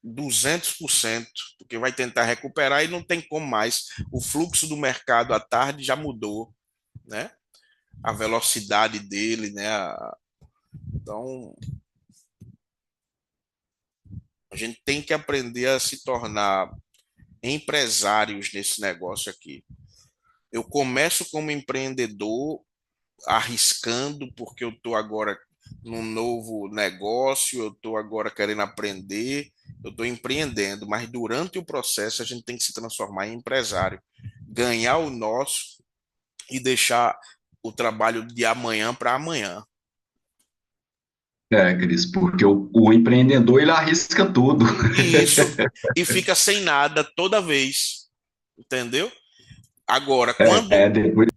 200%, porque vai tentar recuperar e não tem como mais. O fluxo do mercado à tarde já mudou, né? A velocidade dele, né? Então, a gente tem que aprender a se tornar empresários nesse negócio aqui. Eu começo como empreendedor, arriscando, porque eu estou agora num novo negócio, eu estou agora querendo aprender, eu estou empreendendo, mas durante o processo a gente tem que se transformar em empresário, ganhar o nosso e deixar o trabalho de amanhã para amanhã. É, Cris, porque o empreendedor ele arrisca tudo. E isso, e fica sem nada toda vez, entendeu? Agora, É, depois,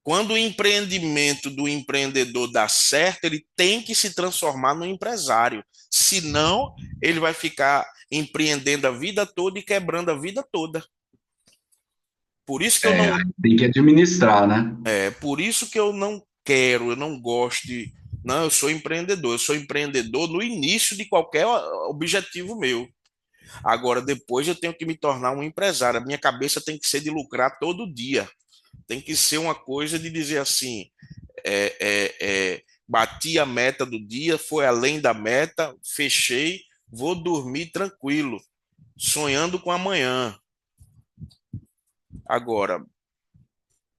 quando o empreendimento do empreendedor dá certo, ele tem que se transformar no empresário. Senão, ele vai ficar empreendendo a vida toda e quebrando a vida toda. Por isso que eu não, tem que administrar, né? por isso que eu não quero, eu não gosto de. Não, eu sou empreendedor. Eu sou empreendedor no início de qualquer objetivo meu. Agora, depois eu tenho que me tornar um empresário. A minha cabeça tem que ser de lucrar todo dia. Tem que ser uma coisa de dizer assim: bati a meta do dia, foi além da meta, fechei, vou dormir tranquilo, sonhando com amanhã. Agora,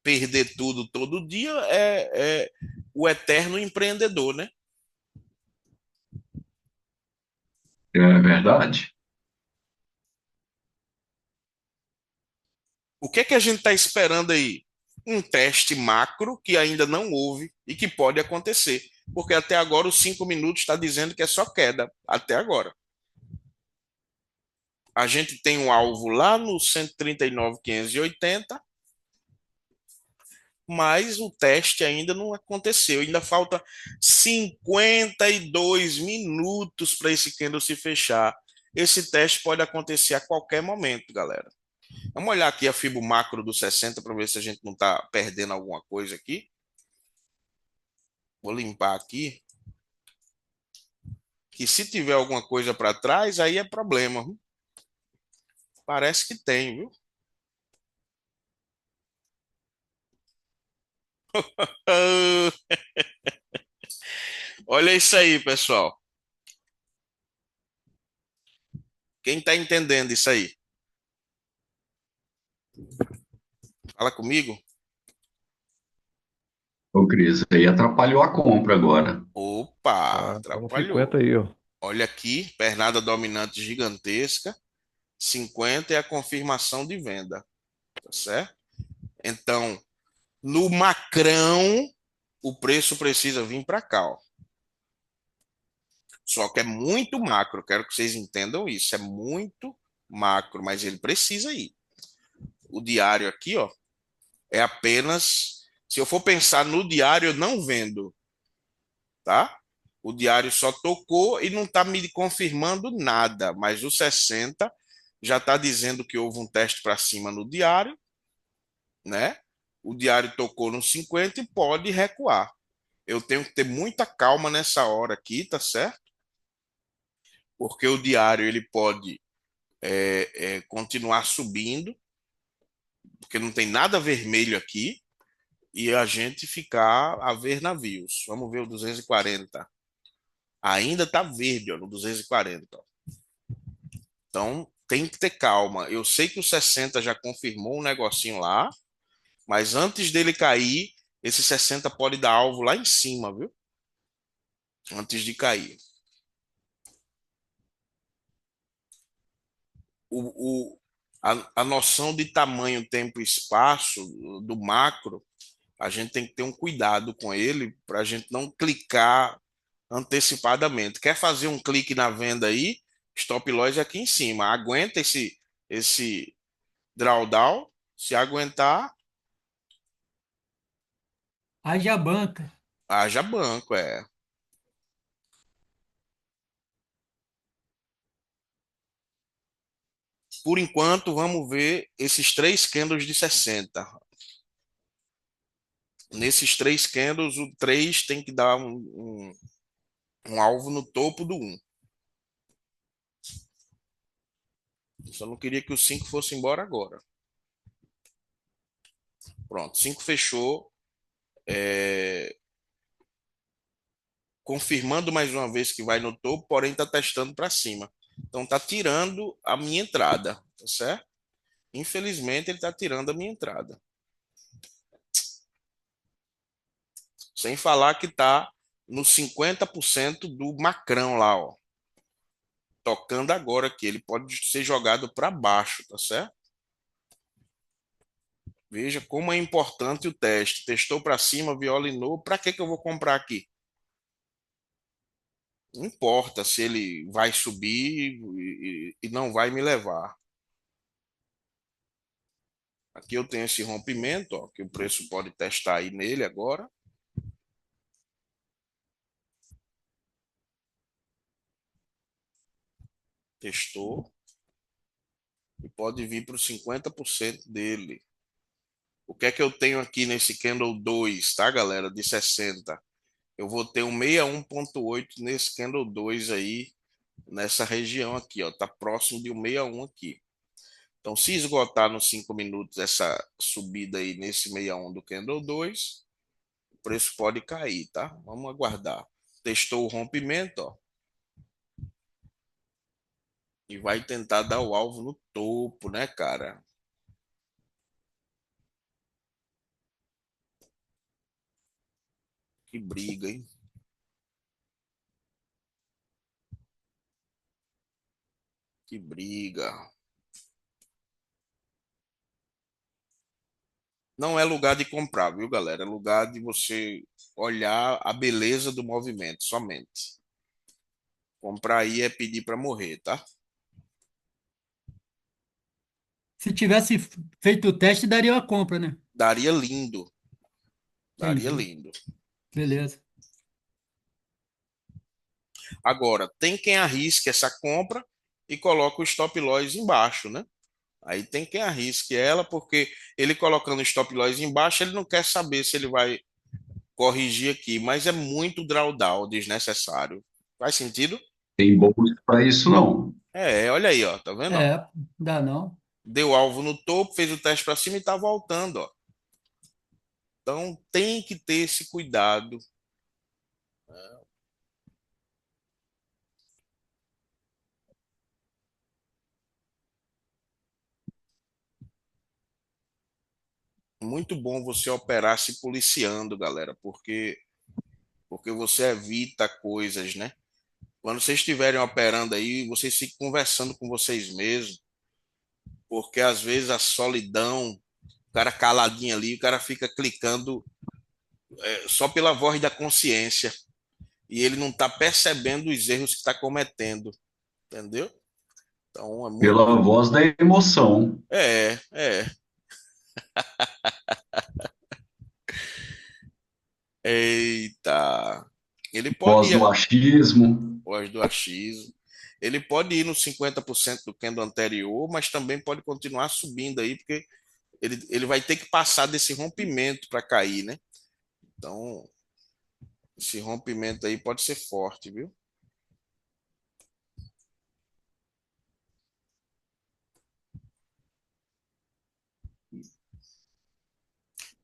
perder tudo todo dia é o eterno empreendedor, né? É verdade. O que é que a gente está esperando aí? Um teste macro que ainda não houve e que pode acontecer. Porque até agora os 5 minutos está dizendo que é só queda. Até agora. A gente tem um alvo lá no 139.580, mas o teste ainda não aconteceu. Ainda falta 52 minutos para esse candle se fechar. Esse teste pode acontecer a qualquer momento, galera. Vamos olhar aqui a Fibo macro do 60 para ver se a gente não está perdendo alguma coisa aqui. Vou limpar aqui. Que se tiver alguma coisa para trás, aí é problema. Parece que tem, viu? Ah, olha isso aí, pessoal. Quem está entendendo isso aí? Fala comigo. Ô, Cris, aí atrapalhou a compra agora. Opa, Tá no 50 atrapalhou. aí, ó. Olha aqui, pernada dominante gigantesca, 50 é a confirmação de venda, tá certo? Então, no macrão, o preço precisa vir para cá, ó. Só que é muito macro, quero que vocês entendam isso, é muito macro, mas ele precisa ir. O diário aqui, ó, é apenas, se eu for pensar no diário, eu não vendo, tá? O diário só tocou e não está me confirmando nada, mas o 60 já está dizendo que houve um teste para cima no diário, né? O diário tocou no 50 e pode recuar. Eu tenho que ter muita calma nessa hora aqui, tá certo? Porque o diário ele pode continuar subindo, porque não tem nada vermelho aqui, e a gente ficar a ver navios. Vamos ver o 240. Ainda está verde, ó, no 240. Ó. Então, tem que ter calma. Eu sei que o 60 já confirmou um negocinho lá, mas antes dele cair, esse 60 pode dar alvo lá em cima, viu? Antes de cair. O, a noção de tamanho, tempo e espaço do macro, a gente tem que ter um cuidado com ele para a gente não clicar antecipadamente. Quer fazer um clique na venda aí? Stop loss é aqui em cima. Aguenta esse drawdown. Se aguentar, Haja banca. haja banco, é. Por enquanto, vamos ver esses três candles de 60. Nesses três candles, o 3 tem que dar um alvo no topo do 1. Só não queria que o 5 fosse embora agora. Pronto, 5 fechou. Confirmando mais uma vez que vai no topo, porém está testando para cima. Então está tirando a minha entrada, tá certo? Infelizmente ele está tirando a minha entrada. Sem falar que está no 50% do macrão lá, ó. Tocando agora aqui, ele pode ser jogado para baixo, tá certo? Veja como é importante o teste. Testou para cima, violinou. Para que eu vou comprar aqui? Não importa se ele vai subir e não vai me levar. Aqui eu tenho esse rompimento, ó, que o preço pode testar aí nele agora. Testou. E pode vir para os 50% dele. O que é que eu tenho aqui nesse candle 2, tá, galera? De 60. Eu vou ter um 61,8 nesse candle 2 aí, nessa região aqui, ó. Tá próximo de um 61 aqui. Então, se esgotar nos 5 minutos essa subida aí nesse 61 do candle 2, o preço pode cair, tá? Vamos aguardar. Testou o rompimento, ó. E vai tentar dar o alvo no topo, né, cara? Que briga, hein? Que briga. Não é lugar de comprar, viu, galera? É lugar de você olhar a beleza do movimento somente. Comprar aí é pedir para morrer, tá? Se tivesse feito o teste, daria a compra, né? Daria lindo. Daria Entendi. lindo. Beleza. Agora, tem quem arrisque essa compra e coloca o stop loss embaixo, né? Aí tem quem arrisque ela, porque ele colocando o stop loss embaixo, ele não quer saber se ele vai corrigir aqui, mas é muito drawdown desnecessário. Faz sentido? Tem bolsa para isso, não. Olha aí, ó, tá vendo? Ó? É, dá não. Deu alvo no topo, fez o teste para cima e tá voltando, ó. Então, tem que ter esse cuidado. Muito bom você operar se policiando, galera, porque você evita coisas, né? Quando vocês estiverem operando aí, vocês fiquem conversando com vocês mesmos, porque às vezes a solidão, o cara caladinho ali, o cara fica clicando só pela voz da consciência e ele não está percebendo os erros que está cometendo, entendeu? Então é Pela muito. voz da emoção, É. Eita. Ele pode voz do ir, achismo. voz do achismo. Ele pode ir nos 50% do candle anterior, mas também pode continuar subindo aí, porque ele vai ter que passar desse rompimento para cair, né? Então, esse rompimento aí pode ser forte, viu?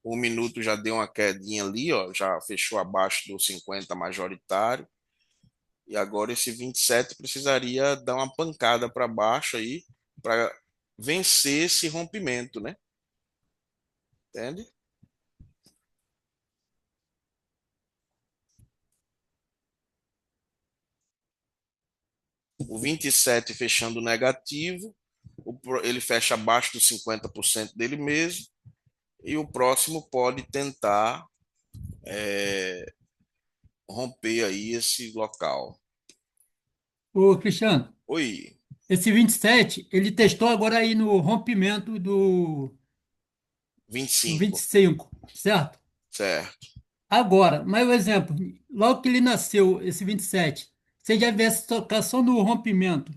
O minuto já deu uma quedinha ali, ó, já fechou abaixo do 50 majoritário. E agora esse 27 precisaria dar uma pancada para baixo aí para vencer esse rompimento, né? Entende? O 27 fechando negativo, ele fecha abaixo dos 50% dele mesmo, e o próximo pode tentar romper aí esse local. Ô, Cristiano, Oi, esse 27 ele testou agora aí no rompimento do 25, 25, certo? certo. Agora, mais um exemplo, logo que ele nasceu, esse 27, se ele já viesse tocar só no rompimento,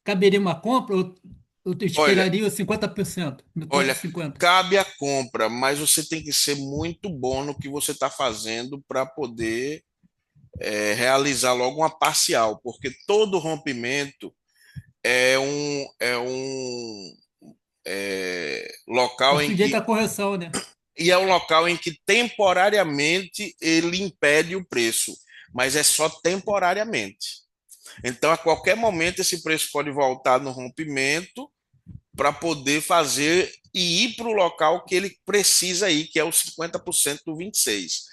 caberia uma compra ou tu Olha, esperaria os 50%, metade de olha, 50%? cabe a compra, mas você tem que ser muito bom no que você está fazendo para poder realizar logo uma parcial, porque todo rompimento é um Está local em sujeito que à correção, né? e é um local em que temporariamente ele impede o preço, mas é só temporariamente. Então, a qualquer momento esse preço pode voltar no rompimento para poder fazer e ir para o local que ele precisa ir, que é os 50% do 26.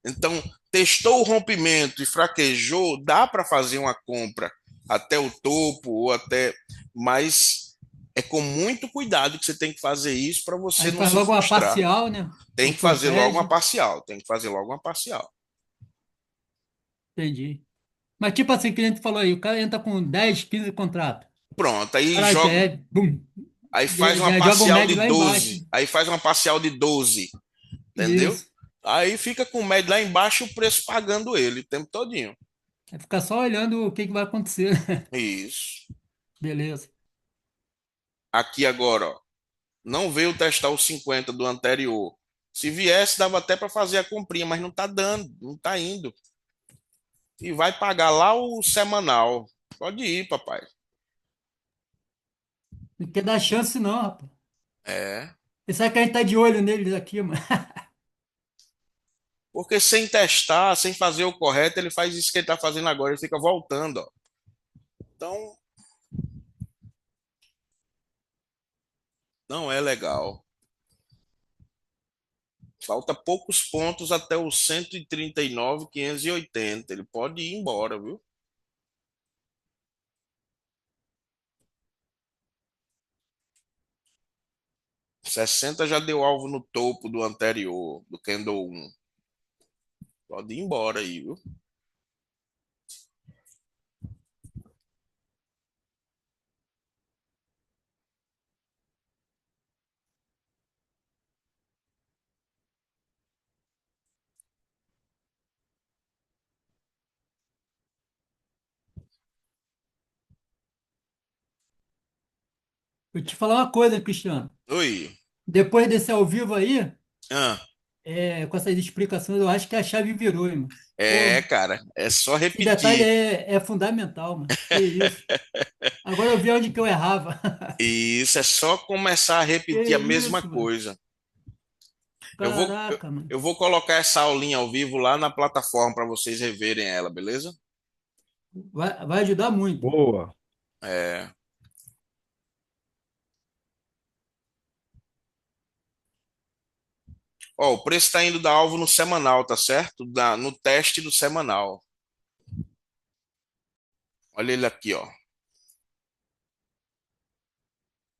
Então, testou o rompimento e fraquejou, dá para fazer uma compra até o topo ou até, mas é com muito cuidado que você tem que fazer isso para você Aí não faz se logo uma frustrar. parcial, né? Tem Ou que fazer logo uma protege. parcial, tem que fazer logo uma parcial. Entendi. Mas tipo assim, que a gente falou aí, o cara entra com 10, 15 contratos. Pronto, O aí cara já joga, é, bum, aí faz uma já joga o parcial de médio lá embaixo. 12, aí faz uma parcial de 12, entendeu? Isso. Aí fica com o médio lá embaixo e o preço pagando ele o tempo todinho. É ficar só olhando o que que vai acontecer. Isso. Beleza. Aqui agora, ó, não veio testar os 50 do anterior. Se viesse, dava até para fazer a comprinha, mas não tá dando, não tá indo. E vai pagar lá o semanal. Pode ir, papai. Não quer dar chance, não, rapaz. É. E sabe que a gente tá de olho neles aqui, mano. Porque sem testar, sem fazer o correto, ele faz isso que ele tá fazendo agora, ele fica voltando, ó. Então, não é legal. Falta poucos pontos até os 139.580. Ele pode ir embora, viu? Sessenta já deu alvo no topo do anterior, do Candle 1. Pode ir embora aí, viu? Vou te falar uma coisa, Cristiano. Oi. Depois desse ao vivo aí, Ah, com essas explicações, eu acho que a chave virou, irmão. Pô, cara, é só esse detalhe repetir. é fundamental, mano. Que isso. Agora eu vi onde que eu errava. E isso é só começar a Que repetir a mesma isso, mano. coisa. Eu vou, eu, Caraca, mano. eu vou colocar essa aulinha ao vivo lá na plataforma para vocês reverem ela, beleza? Vai ajudar muito. Boa. É, ó, o preço está indo da alvo no semanal, tá certo? No teste do semanal. Olha ele aqui, ó.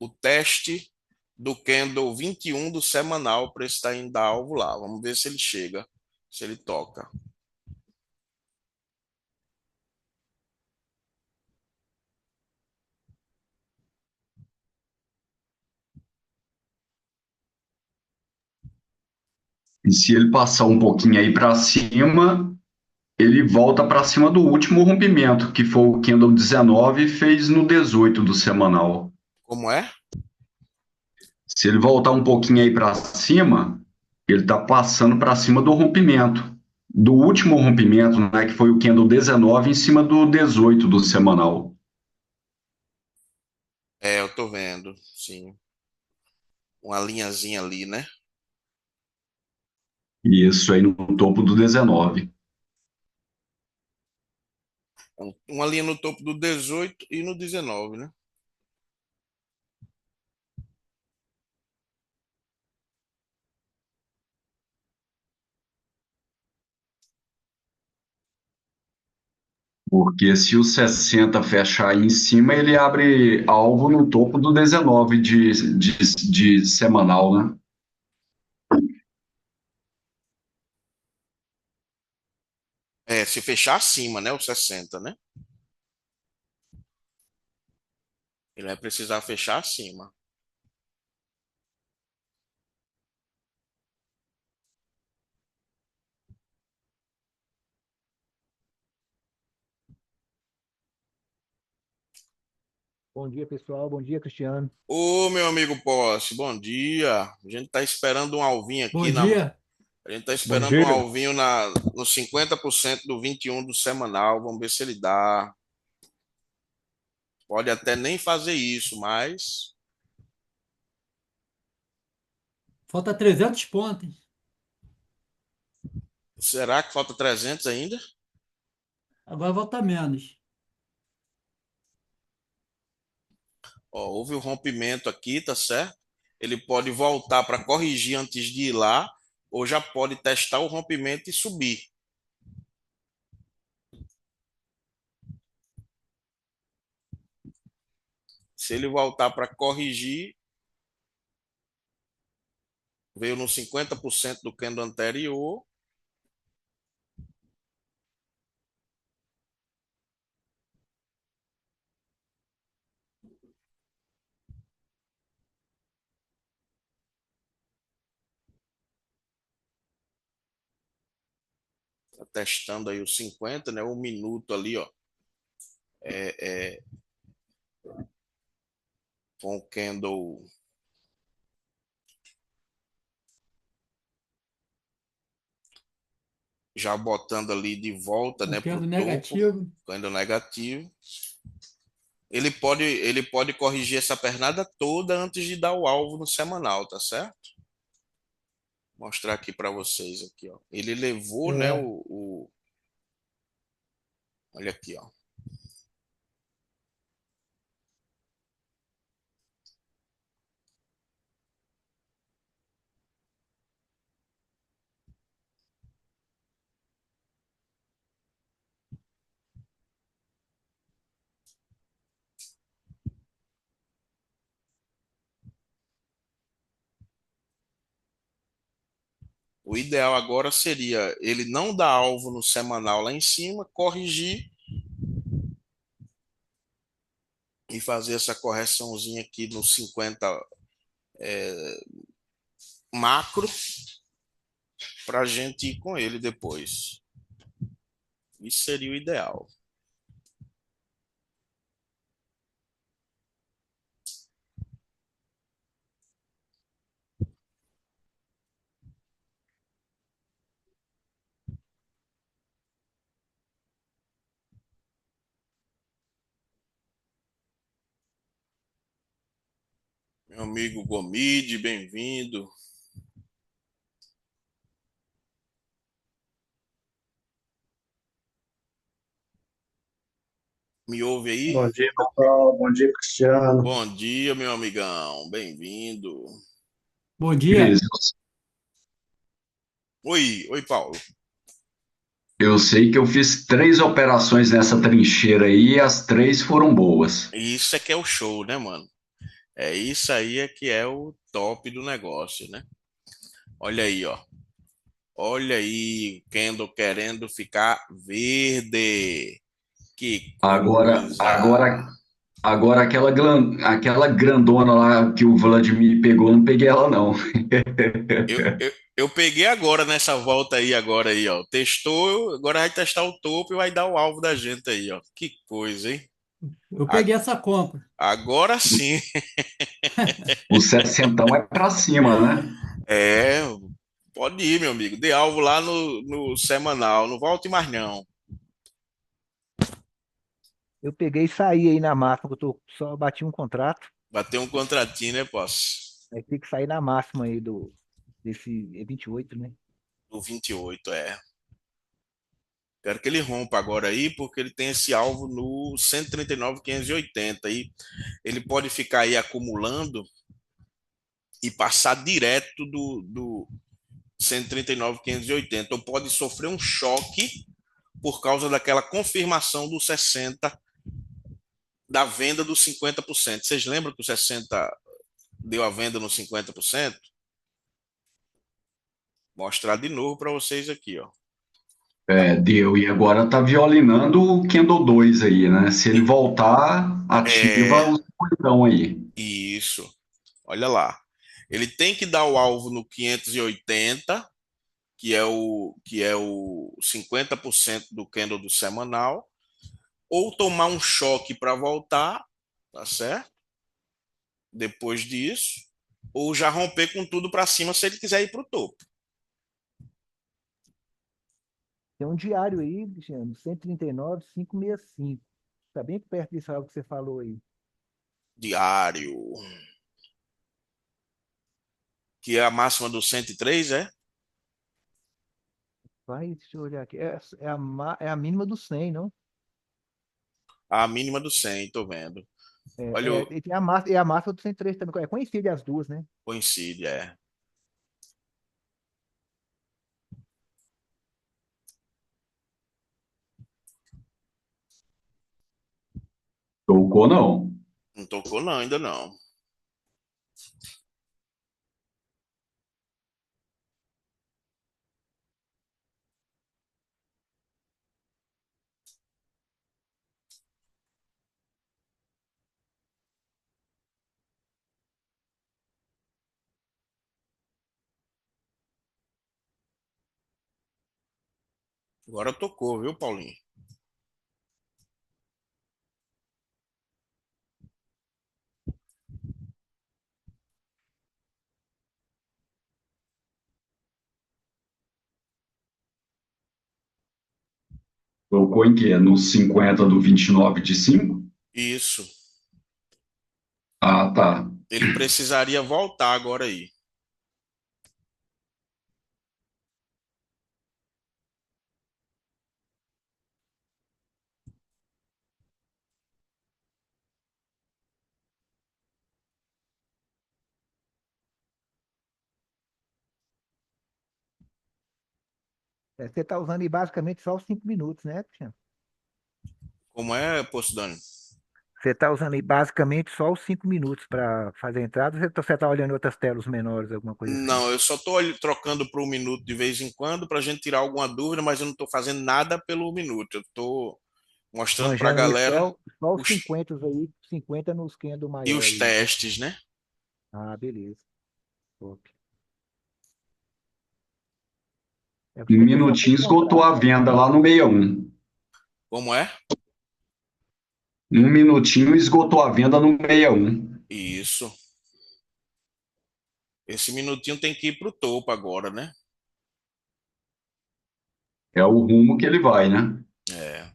O teste do candle 21 do semanal, o preço está indo da alvo lá. Vamos ver se ele chega, se ele toca. E se ele passar um pouquinho aí para cima, ele volta para cima do último rompimento, que foi o candle 19 e fez no 18 do semanal. Como é? Se ele voltar um pouquinho aí para cima, ele está passando para cima do rompimento, do último rompimento, né, que foi o candle 19 em cima do 18 do semanal. É, eu tô vendo, sim. Uma linhazinha ali, né? E isso aí no topo do 19. Uma linha no topo do 18 e no 19, né? Porque se o 60 fechar aí em cima, ele abre alvo no topo do 19 de semanal, né? É, se fechar acima, né? O 60, né? Ele vai precisar fechar acima. Bom dia, pessoal. Bom dia, Cristiano. Ô, meu amigo Posse, bom dia. A gente tá esperando um alvinho Bom aqui na. dia. A gente tá Bom esperando um dia. alvinho no 50% do 21 do semanal. Vamos ver se ele dá. Pode até nem fazer isso, mas Falta 300 pontos. será que falta 300 ainda? Agora volta menos. Ó, houve um rompimento aqui, tá certo? Ele pode voltar para corrigir antes de ir lá, ou já pode testar o rompimento e subir. Se ele voltar para corrigir, veio no 50% do candle anterior, tá testando aí os 50, né? Um minuto ali, ó, é, com o candle já botando ali de volta, O né, para o candle topo, negativo. candle negativo. Ele pode corrigir essa pernada toda antes de dar o alvo no semanal, tá certo? Vou mostrar aqui para vocês aqui, ó. Ele levou, né, É. olha aqui, ó. O ideal agora seria ele não dar alvo no semanal lá em cima, corrigir e fazer essa correçãozinha aqui no 50 macro para a gente ir com ele depois. Isso seria o ideal. Meu amigo Gomide, bem-vindo. Me ouve Bom aí? dia, pessoal. Bom dia, Cristiano. Bom dia, meu amigão. Bem-vindo. Bom Cris, dia. Oi, Paulo. eu sei que eu fiz 3 operações nessa trincheira aí e as 3 foram boas. Isso é que é o show, né, mano? É isso aí é que é o top do negócio, né? Olha aí, ó. Olha aí, o Kendall querendo ficar verde. Que Agora, coisa. agora, agora aquela grandona lá que o Vladimir pegou, não peguei ela não. Eu peguei agora nessa volta aí, agora aí, ó. Testou, agora vai testar o topo e vai dar o alvo da gente aí, ó. Que coisa, hein? Eu A- peguei essa compra. Agora sim. O 60 é pra cima, né? É, pode ir, meu amigo. Dê alvo lá no semanal. Não volte mais, não. Eu peguei e saí aí na máxima, que eu só bati um contrato, Bater um contratinho, né, posso? aí tem que sair na máxima aí desse 28, né? Do 28, é. Quero que ele rompa agora aí, porque ele tem esse alvo no 139.580. E ele pode ficar aí acumulando e passar direto do 139.580. Ou pode sofrer um choque por causa daquela confirmação do 60 da venda dos 50%. Vocês lembram que o 60 deu a venda nos 50%? Mostrar de novo para vocês aqui, ó. Tá. É, deu. E agora tá violinando o Kendall 2 aí, né? Se ele voltar, ativa É o 50 aí. isso. Olha lá. Ele tem que dar o alvo no 580, que é o 50% do candle do semanal, ou tomar um choque para voltar, tá certo? Depois disso, ou já romper com tudo para cima se ele quiser ir para o topo. Tem um diário aí, Cristiano, 139,565. Tá bem perto disso aí que você falou aí. Diário, que é a máxima do 103, é? Vai, deixa eu olhar aqui. É a mínima do 100, não? A mínima do 100, tô vendo. Olha, E tem a máxima do 103 também. É conhecida as duas, né? coincide, é. Tocou não. Não tocou não, ainda não. Agora tocou, viu, Paulinho? Tocou em quê? No 50 do 29 de 5? Isso. Ah, tá. Ele precisaria voltar agora aí. Você tá usando aí basicamente só os 5 minutos, né, Cristiano? Como é, Poço? Você tá usando aí basicamente só os 5 minutos para fazer a entrada, ou você tá olhando outras telas menores, alguma coisa assim? Não, eu só estou trocando por um minuto de vez em quando para a gente tirar alguma dúvida, mas eu não estou fazendo nada pelo minuto. Eu estou mostrando para a Manjando aí galera só os os, 50 aí, 50 nos candle e maior os aí. testes, né? Ah, beleza. Top. É porque Um o pessoal tem minutinho esgotou comprado. a venda lá no 61. Como é? Um minutinho esgotou a venda no 61. Isso. Esse minutinho tem que ir para o topo agora, né? É o rumo que ele vai, né? É.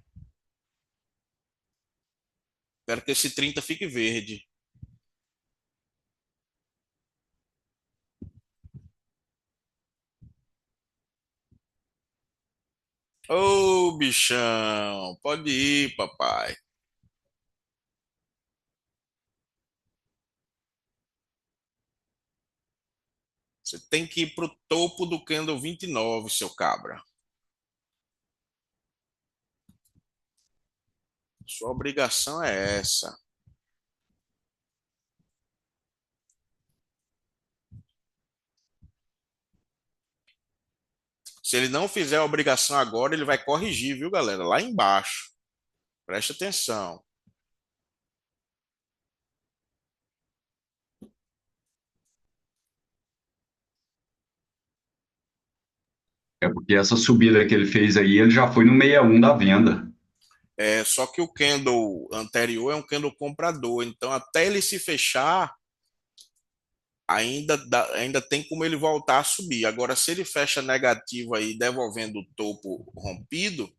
Espero que esse 30 fique verde. Ô, bichão, pode ir, papai. Você tem que ir para o topo do candle 29, seu cabra. Sua obrigação é essa. Se ele não fizer a obrigação agora, ele vai corrigir, viu, galera? Lá embaixo. Preste atenção. É porque essa subida que ele fez aí, ele já foi no 61 da venda. Só que o candle anterior é um candle comprador. Então, até ele se fechar, ainda tem como ele voltar a subir. Agora, se ele fecha negativo aí, devolvendo o topo rompido,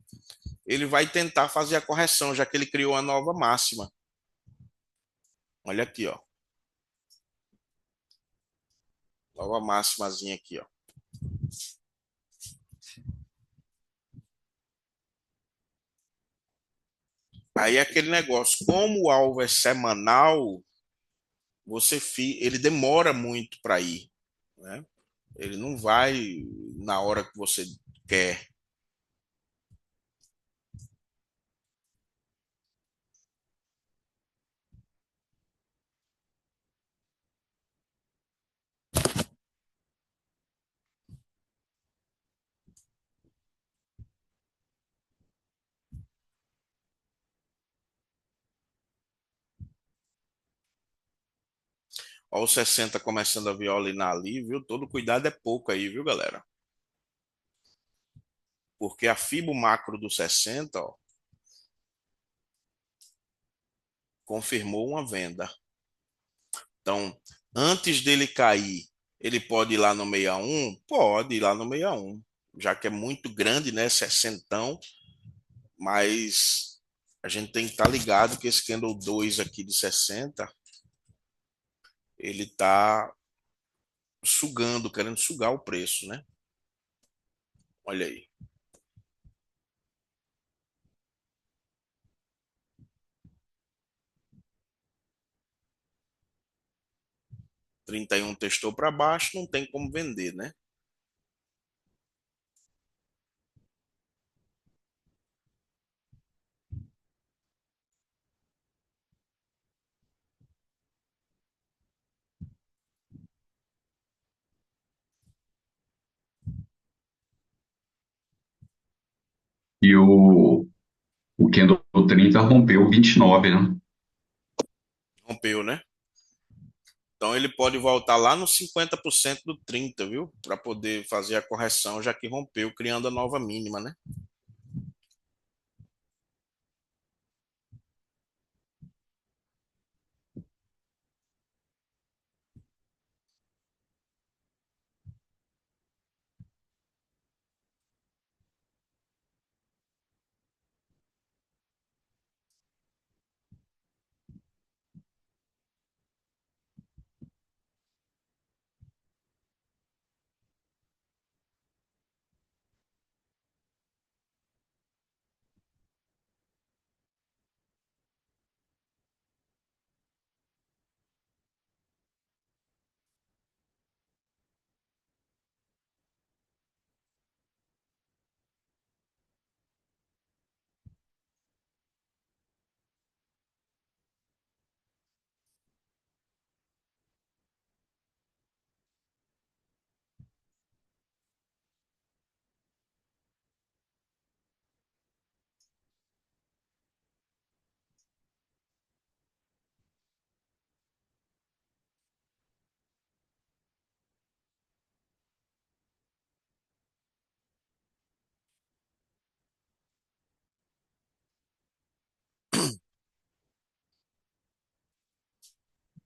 ele vai tentar fazer a correção, já que ele criou a nova máxima. Olha aqui, ó. Nova máximazinha aqui, ó. Aí é aquele negócio, como o alvo é semanal, ele demora muito para ir, né? Ele não vai na hora que você quer. Ó, o 60 começando a violinar ali, viu? Todo cuidado é pouco aí, viu, galera? Porque a Fibo macro do 60, ó, confirmou uma venda. Então, antes dele cair, ele pode ir lá no 61? Pode ir lá no 61, já que é muito grande, né? 60, mas a gente tem que estar ligado que esse candle 2 aqui de 60, ele está sugando, querendo sugar o preço, né? Olha aí. Trinta e um testou para baixo, não tem como vender, né? E o candle 30 rompeu 29, né? Rompeu, né? Então ele pode voltar lá no 50% do 30, viu? Para poder fazer a correção, já que rompeu, criando a nova mínima, né?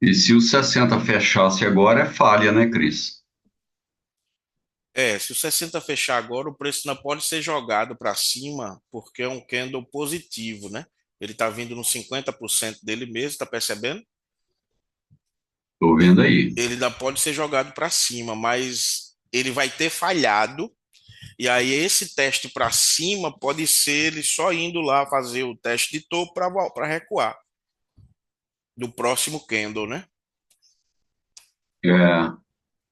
E se o 60 fechasse agora, é falha, né, Cris? Se o 60 fechar agora, o preço não pode ser jogado para cima, porque é um candle positivo, né? Ele está vindo no 50% dele mesmo, tá percebendo? Tô vendo aí. Ele ainda pode ser jogado para cima, mas ele vai ter falhado. E aí esse teste para cima pode ser ele só indo lá fazer o teste de topo para recuar do próximo candle, né? É,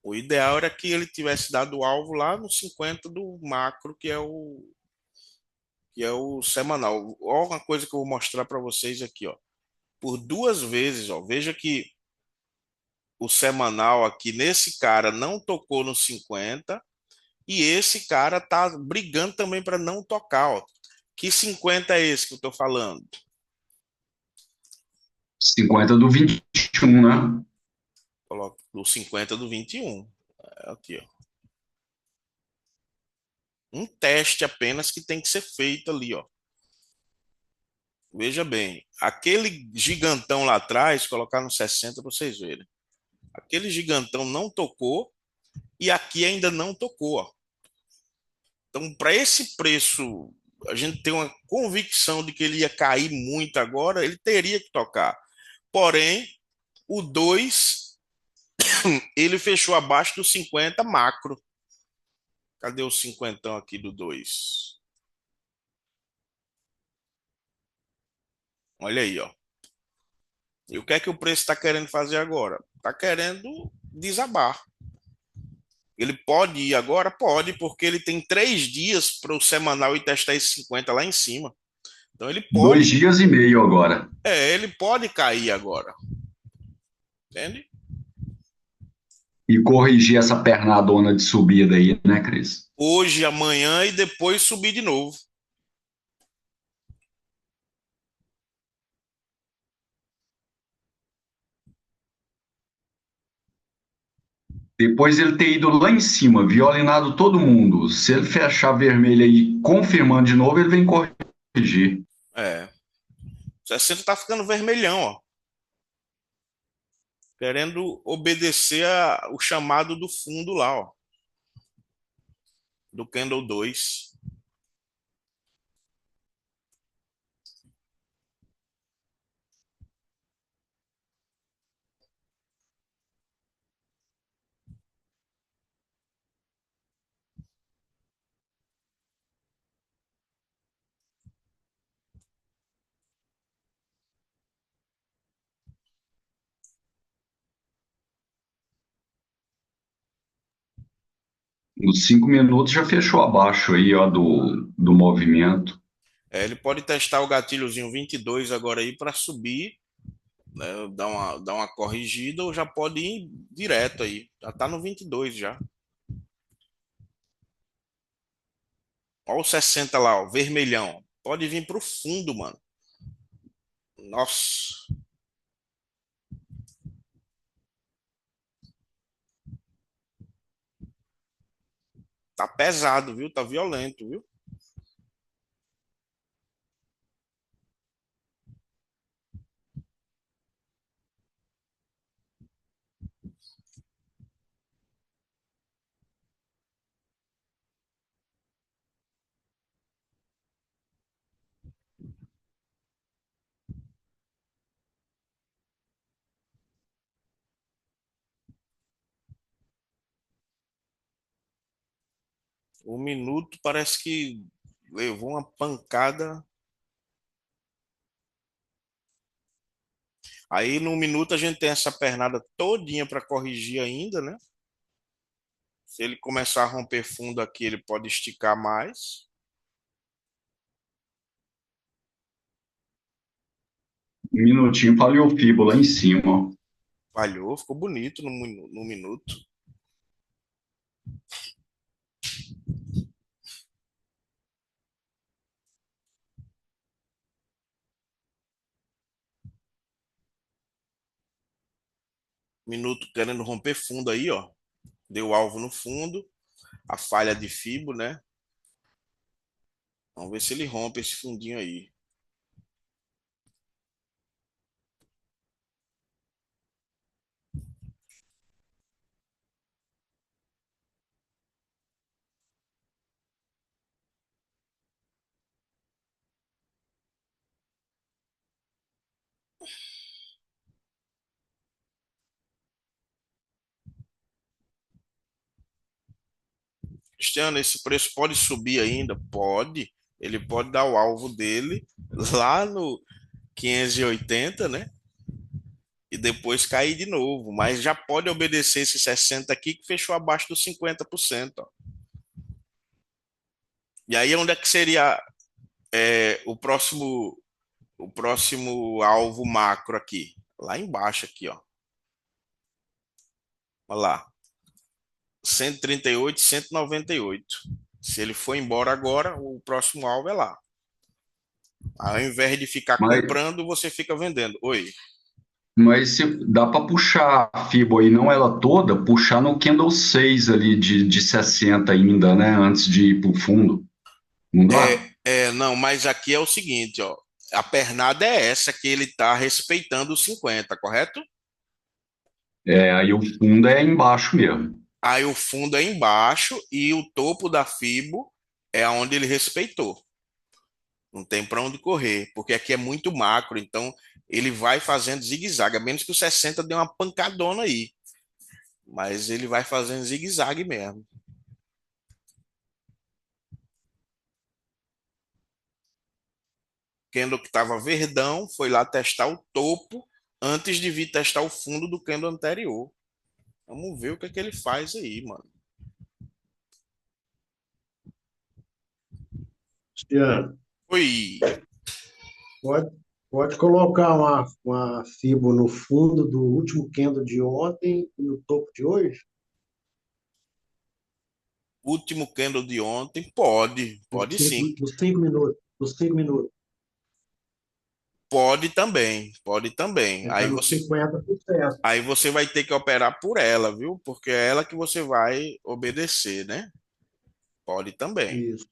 O ideal era que ele tivesse dado o alvo lá no 50 do macro, que é o semanal. Olha uma coisa que eu vou mostrar para vocês aqui, ó. Por duas vezes, ó. Veja que o semanal aqui nesse cara não tocou no 50 e esse cara tá brigando também para não tocar, ó. Que 50 é esse que eu tô falando? 50 do 21, né? Coloca o 50 do 21. Aqui, ó. Um teste apenas que tem que ser feito ali, ó. Veja bem, aquele gigantão lá atrás, colocar no 60 para vocês verem. Aquele gigantão não tocou e aqui ainda não tocou, ó. Então, para esse preço, a gente tem uma convicção de que ele ia cair muito agora, ele teria que tocar. Porém, o 2 ele fechou abaixo do 50 macro. Cadê o 50 aqui do 2? Olha aí, ó. E o que é que o preço está querendo fazer agora? Está querendo desabar. Ele pode ir agora? Pode, porque ele tem 3 dias para o semanal e testar esse 50 lá em cima. Então ele Dois pode, dias e meio agora. ele pode cair agora. Entende? E corrigir essa pernadona de subida aí, né, Cris? Hoje, amanhã e depois subir de novo. Depois ele ter ido lá em cima, violinado todo mundo. Se ele fechar vermelho aí, confirmando de novo, ele vem corrigir. É. 60 tá ficando vermelhão, ó. Querendo obedecer o chamado do fundo lá, ó. Do Candle 2. Nos 5 minutos já fechou abaixo aí, ó, do movimento. Ele pode testar o gatilhozinho 22 agora aí para subir, né, dar uma corrigida ou já pode ir direto aí. Já tá no 22 já. Olha o 60 lá, ó, vermelhão. Pode vir pro fundo, mano. Nossa. Tá pesado, viu? Tá violento, viu? O minuto parece que levou uma pancada. Aí no minuto a gente tem essa pernada todinha para corrigir ainda, né? Se ele começar a romper fundo aqui, ele pode esticar mais. Um minutinho para o Fibo lá em cima, ó. Falhou, ficou bonito no minuto. Minuto querendo romper fundo aí, ó. Deu alvo no fundo. A falha de Fibo, né? Vamos ver se ele rompe esse fundinho aí. Cristiano, esse preço pode subir ainda? Pode. Ele pode dar o alvo dele lá no 580, né? E e depois cair de novo, mas já pode obedecer esse 60 aqui que fechou abaixo dos 50%. Ó. E aí onde é que seria o próximo alvo macro aqui? Lá embaixo aqui, ó. Olha lá. 138, 198. Se ele for embora agora, o próximo alvo é lá. Ao invés de ficar Mas, comprando, você fica vendendo. Oi. mas se dá para puxar a FIBO aí, não ela toda, puxar no candle 6 ali de 60 ainda, né? Antes de ir para o fundo. Não dá? Não, mas aqui é o seguinte, ó. A pernada é essa que ele está respeitando os 50, correto? Aí o fundo é embaixo mesmo. Aí o fundo é embaixo e o topo da Fibo é onde ele respeitou. Não tem para onde correr, porque aqui é muito macro, então ele vai fazendo zigue-zague, a menos que o 60 dê uma pancadona aí. Mas ele vai fazendo zigue-zague mesmo. Candle que estava verdão foi lá testar o topo antes de vir testar o fundo do candle anterior. Vamos ver o que é que ele faz aí, mano. Cristiano, Oi. pode, pode colocar uma FIBO no fundo do último candle de ontem e no topo de hoje? Último candle de ontem, pode, pode sim. Dos 5 minutos. Dos 5 minutos. Pode também, pode também. Ele está nos 50%. Aí você vai ter que operar por ela, viu? Porque é ela que você vai obedecer, né? Pode também. Isso.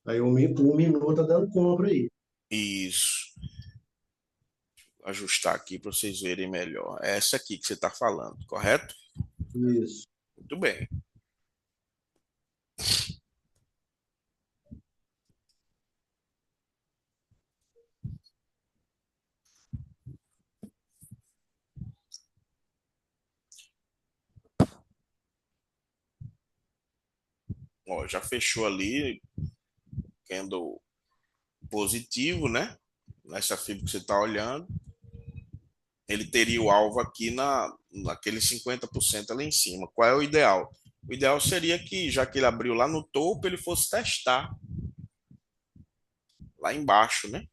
Aí um minuto tá dando compra aí. Isso. Vou ajustar aqui para vocês verem melhor. É essa aqui que você está falando, correto? Isso. Muito bem. Ó, já fechou ali, candle positivo, né? Nessa fibra que você está olhando. Ele teria o alvo aqui naquele 50% ali em cima. Qual é o ideal? O ideal seria que, já que ele abriu lá no topo, ele fosse testar lá embaixo, né?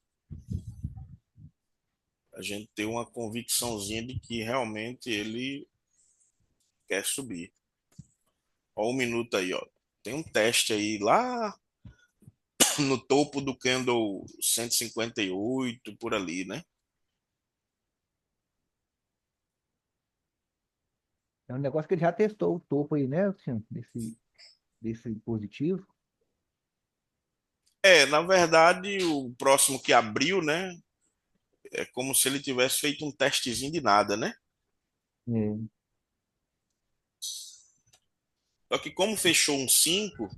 A gente ter uma convicçãozinha de que realmente ele quer subir. Ó, um minuto aí, ó. Tem um teste aí lá no topo do candle 158, por ali, né? É um negócio que ele já testou o topo aí, né, Luciano? Desse positivo. Na verdade, o próximo que abriu, né? É como se ele tivesse feito um testezinho de nada, né? É. Só que como fechou um 5,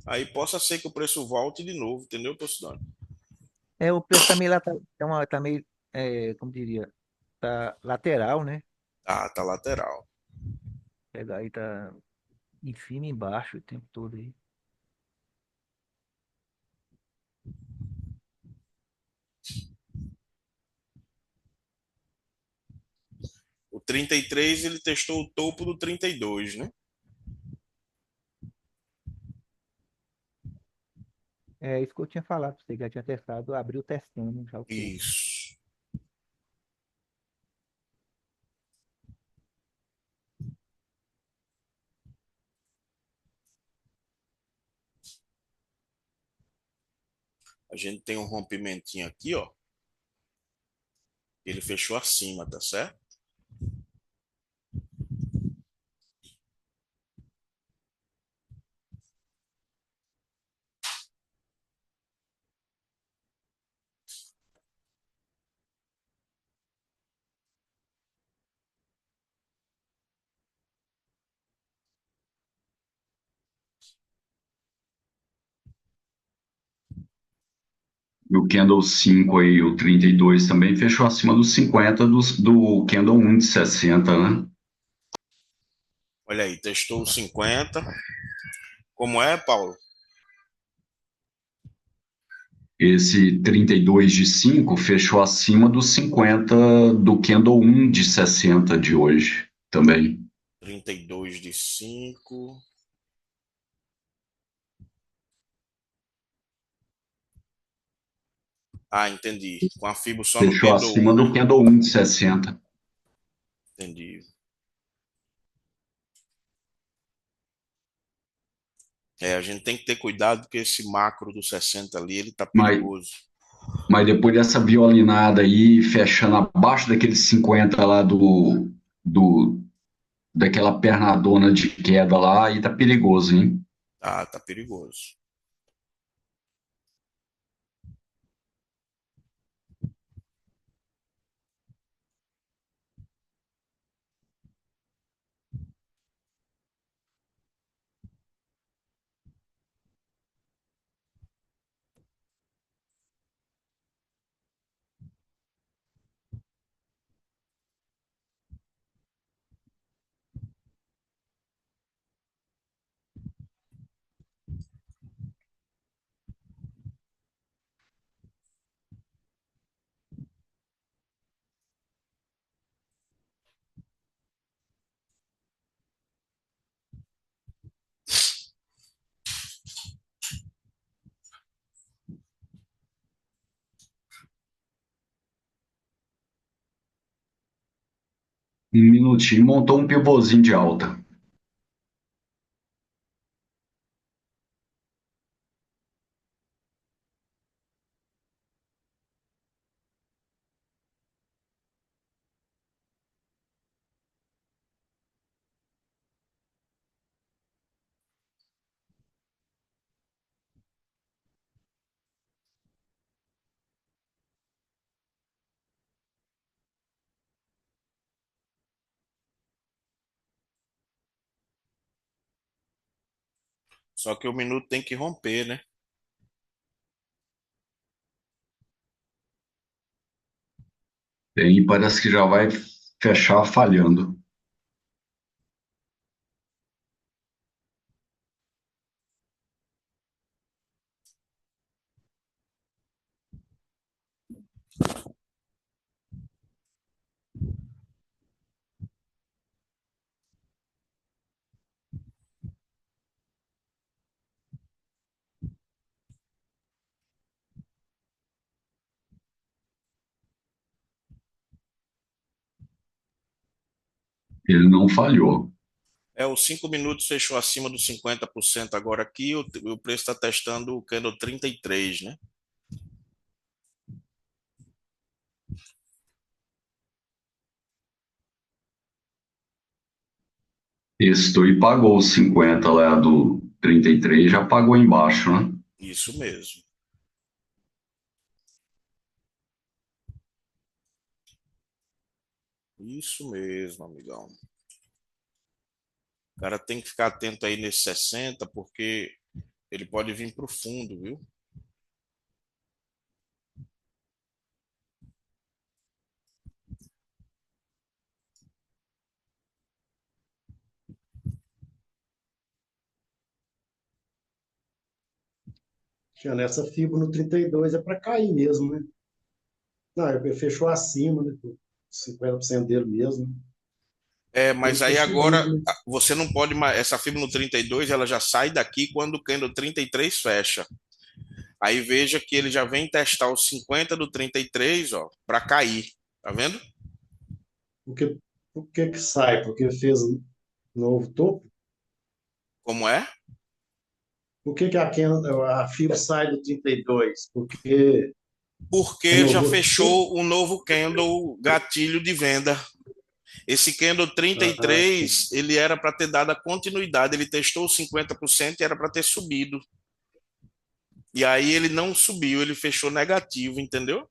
aí possa ser que o preço volte de novo, entendeu, Posidônio? O preço também lá tá meio, como diria, tá lateral, né? Ah, tá lateral. Pegar aí, tá em cima e embaixo o tempo todo aí. O 33 ele testou o topo do 32, né? É isso que eu tinha falado pra você, que já tinha testado, abriu testando já o topo. Isso. A gente tem um rompimentinho aqui, ó. Ele fechou acima, tá certo? E o candle 5 aí, o 32 também fechou acima dos 50 do candle 1 de 60, né? Olha aí, testou o 50. Como é, Paulo? Esse 32 de 5 fechou acima dos 50 do Candle 1 de 60 de hoje também. 32 de 5. Ah, entendi. Com a FIBO só no Fechou candle acima 1, né? do Candle 1 de 60. Entendi. É, a gente tem que ter cuidado porque esse macro do 60 ali, ele tá Mas, perigoso. mas depois dessa violinada aí, fechando abaixo daqueles 50 lá do, daquela pernadona de queda lá, aí tá perigoso, hein? Tá perigoso. Um minutinho, montou um pivôzinho de alta. Só que o minuto tem que romper, né? Aí parece que já vai fechar falhando. Ele não falhou. É, os 5 minutos fechou acima dos 50% agora aqui, o preço está testando o candle 33, né? Estou e pagou os 50 lá do 33, já pagou embaixo, né? Isso mesmo. Isso mesmo, amigão. O cara tem que ficar atento aí nesse 60, porque ele pode vir para o fundo, viu? Tinha nessa FIBO no 32 é para cair mesmo, né? Não, ele fechou acima, né? 50% dele mesmo. É, Ele mas para aí subir, agora né? você não pode mais. Essa fibra no 32 ela já sai daqui quando o candle 33 fecha. Aí veja que ele já vem testar os 50 do 33, ó, para cair. Tá vendo? Por que que sai? Porque fez um novo topo? Como é? Por que que a FIBO sai do 32? Porque Porque já renovou tudo? fechou um novo candle gatilho de venda. Esse candle Ah, 33, ele era para ter dado a continuidade, ele testou os 50% e era para ter subido. E aí ele não subiu, ele fechou negativo, entendeu?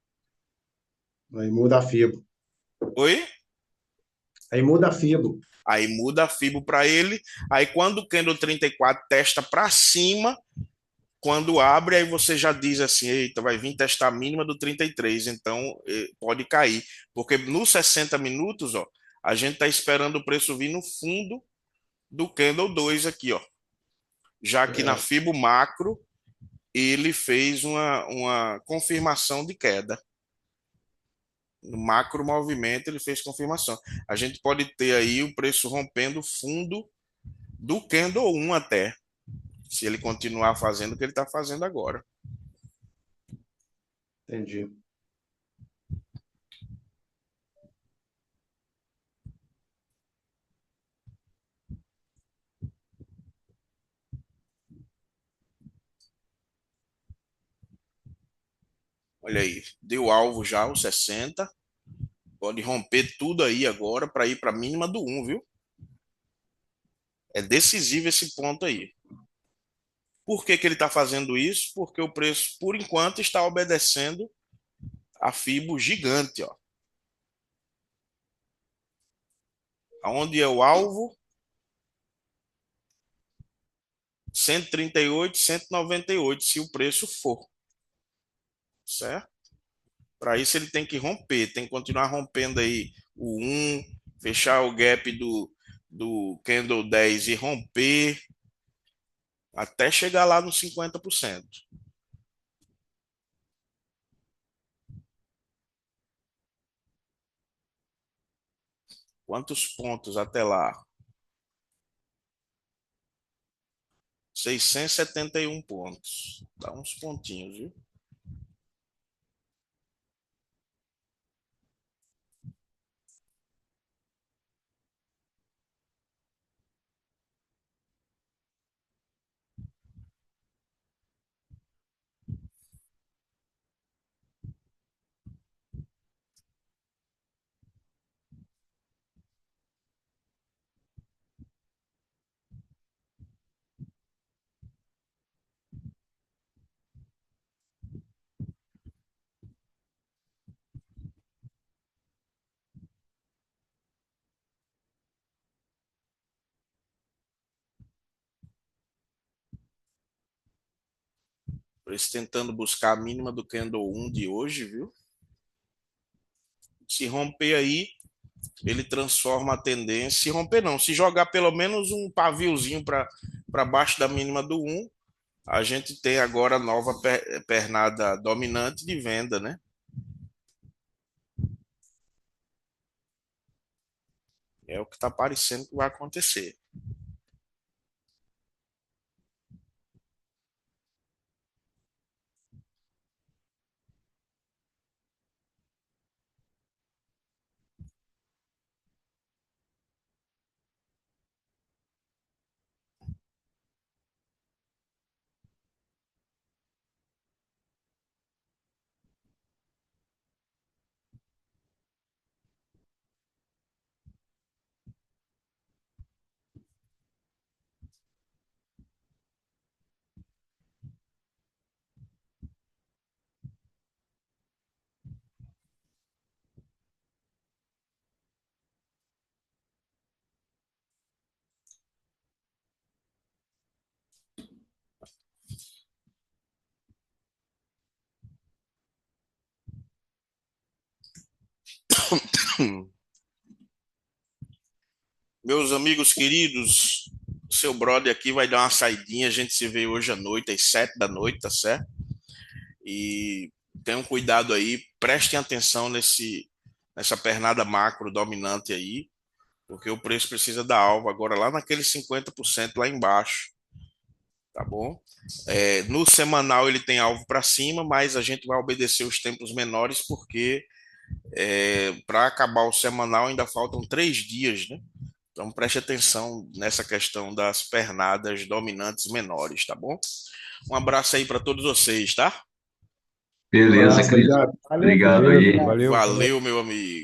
aí muda a FIBO. Oi? Aí muda a FIBO. Aí muda a FIBO para ele. Aí quando o candle 34 testa para cima, quando abre, aí você já diz assim: eita, vai vir testar a mínima do 33, então pode cair. Porque nos 60 minutos, ó, a gente está esperando o preço vir no fundo do candle 2 aqui, ó. Já que na É, FIBO macro, ele fez uma confirmação de queda. No macro movimento, ele fez confirmação. A gente pode ter aí o preço rompendo o fundo do candle 1 até, se ele continuar fazendo o que ele está fazendo agora. Entendi. Olha aí, deu alvo já, o 60. Pode romper tudo aí agora para ir para a mínima do 1, viu? É decisivo esse ponto aí. Por que ele está fazendo isso? Porque o preço, por enquanto, está obedecendo a FIBO gigante, ó. Aonde é o alvo? 138, 198, se o preço for. Certo? Para isso ele tem que romper, tem que continuar rompendo aí o 1, fechar o gap do candle 10 e romper até chegar lá nos 50%. Quantos pontos até lá? 671 pontos. Dá uns pontinhos, viu? Por isso tentando buscar a mínima do candle 1 de hoje, viu? Se romper aí, ele transforma a tendência. Se romper não, se jogar pelo menos um paviozinho para baixo da mínima do 1, a gente tem agora a nova pernada dominante de venda, né? É o que está parecendo que vai acontecer. Meus amigos queridos, seu brother aqui vai dar uma saidinha. A gente se vê hoje à noite, às 7 da noite, tá certo? E tenham cuidado aí, prestem atenção nessa pernada macro dominante aí, porque o preço precisa dar alvo agora lá naqueles 50% lá embaixo, tá bom? No semanal ele tem alvo para cima, mas a gente vai obedecer os tempos menores, porque para acabar o semanal ainda faltam 3 dias, né? Então preste atenção nessa questão das pernadas dominantes menores, tá bom? Um abraço aí para todos vocês, tá? Beleza, Abraço, Cris. obrigado. Valeu, Obrigado Felipe. aí. Valeu. Valeu, meu amigo.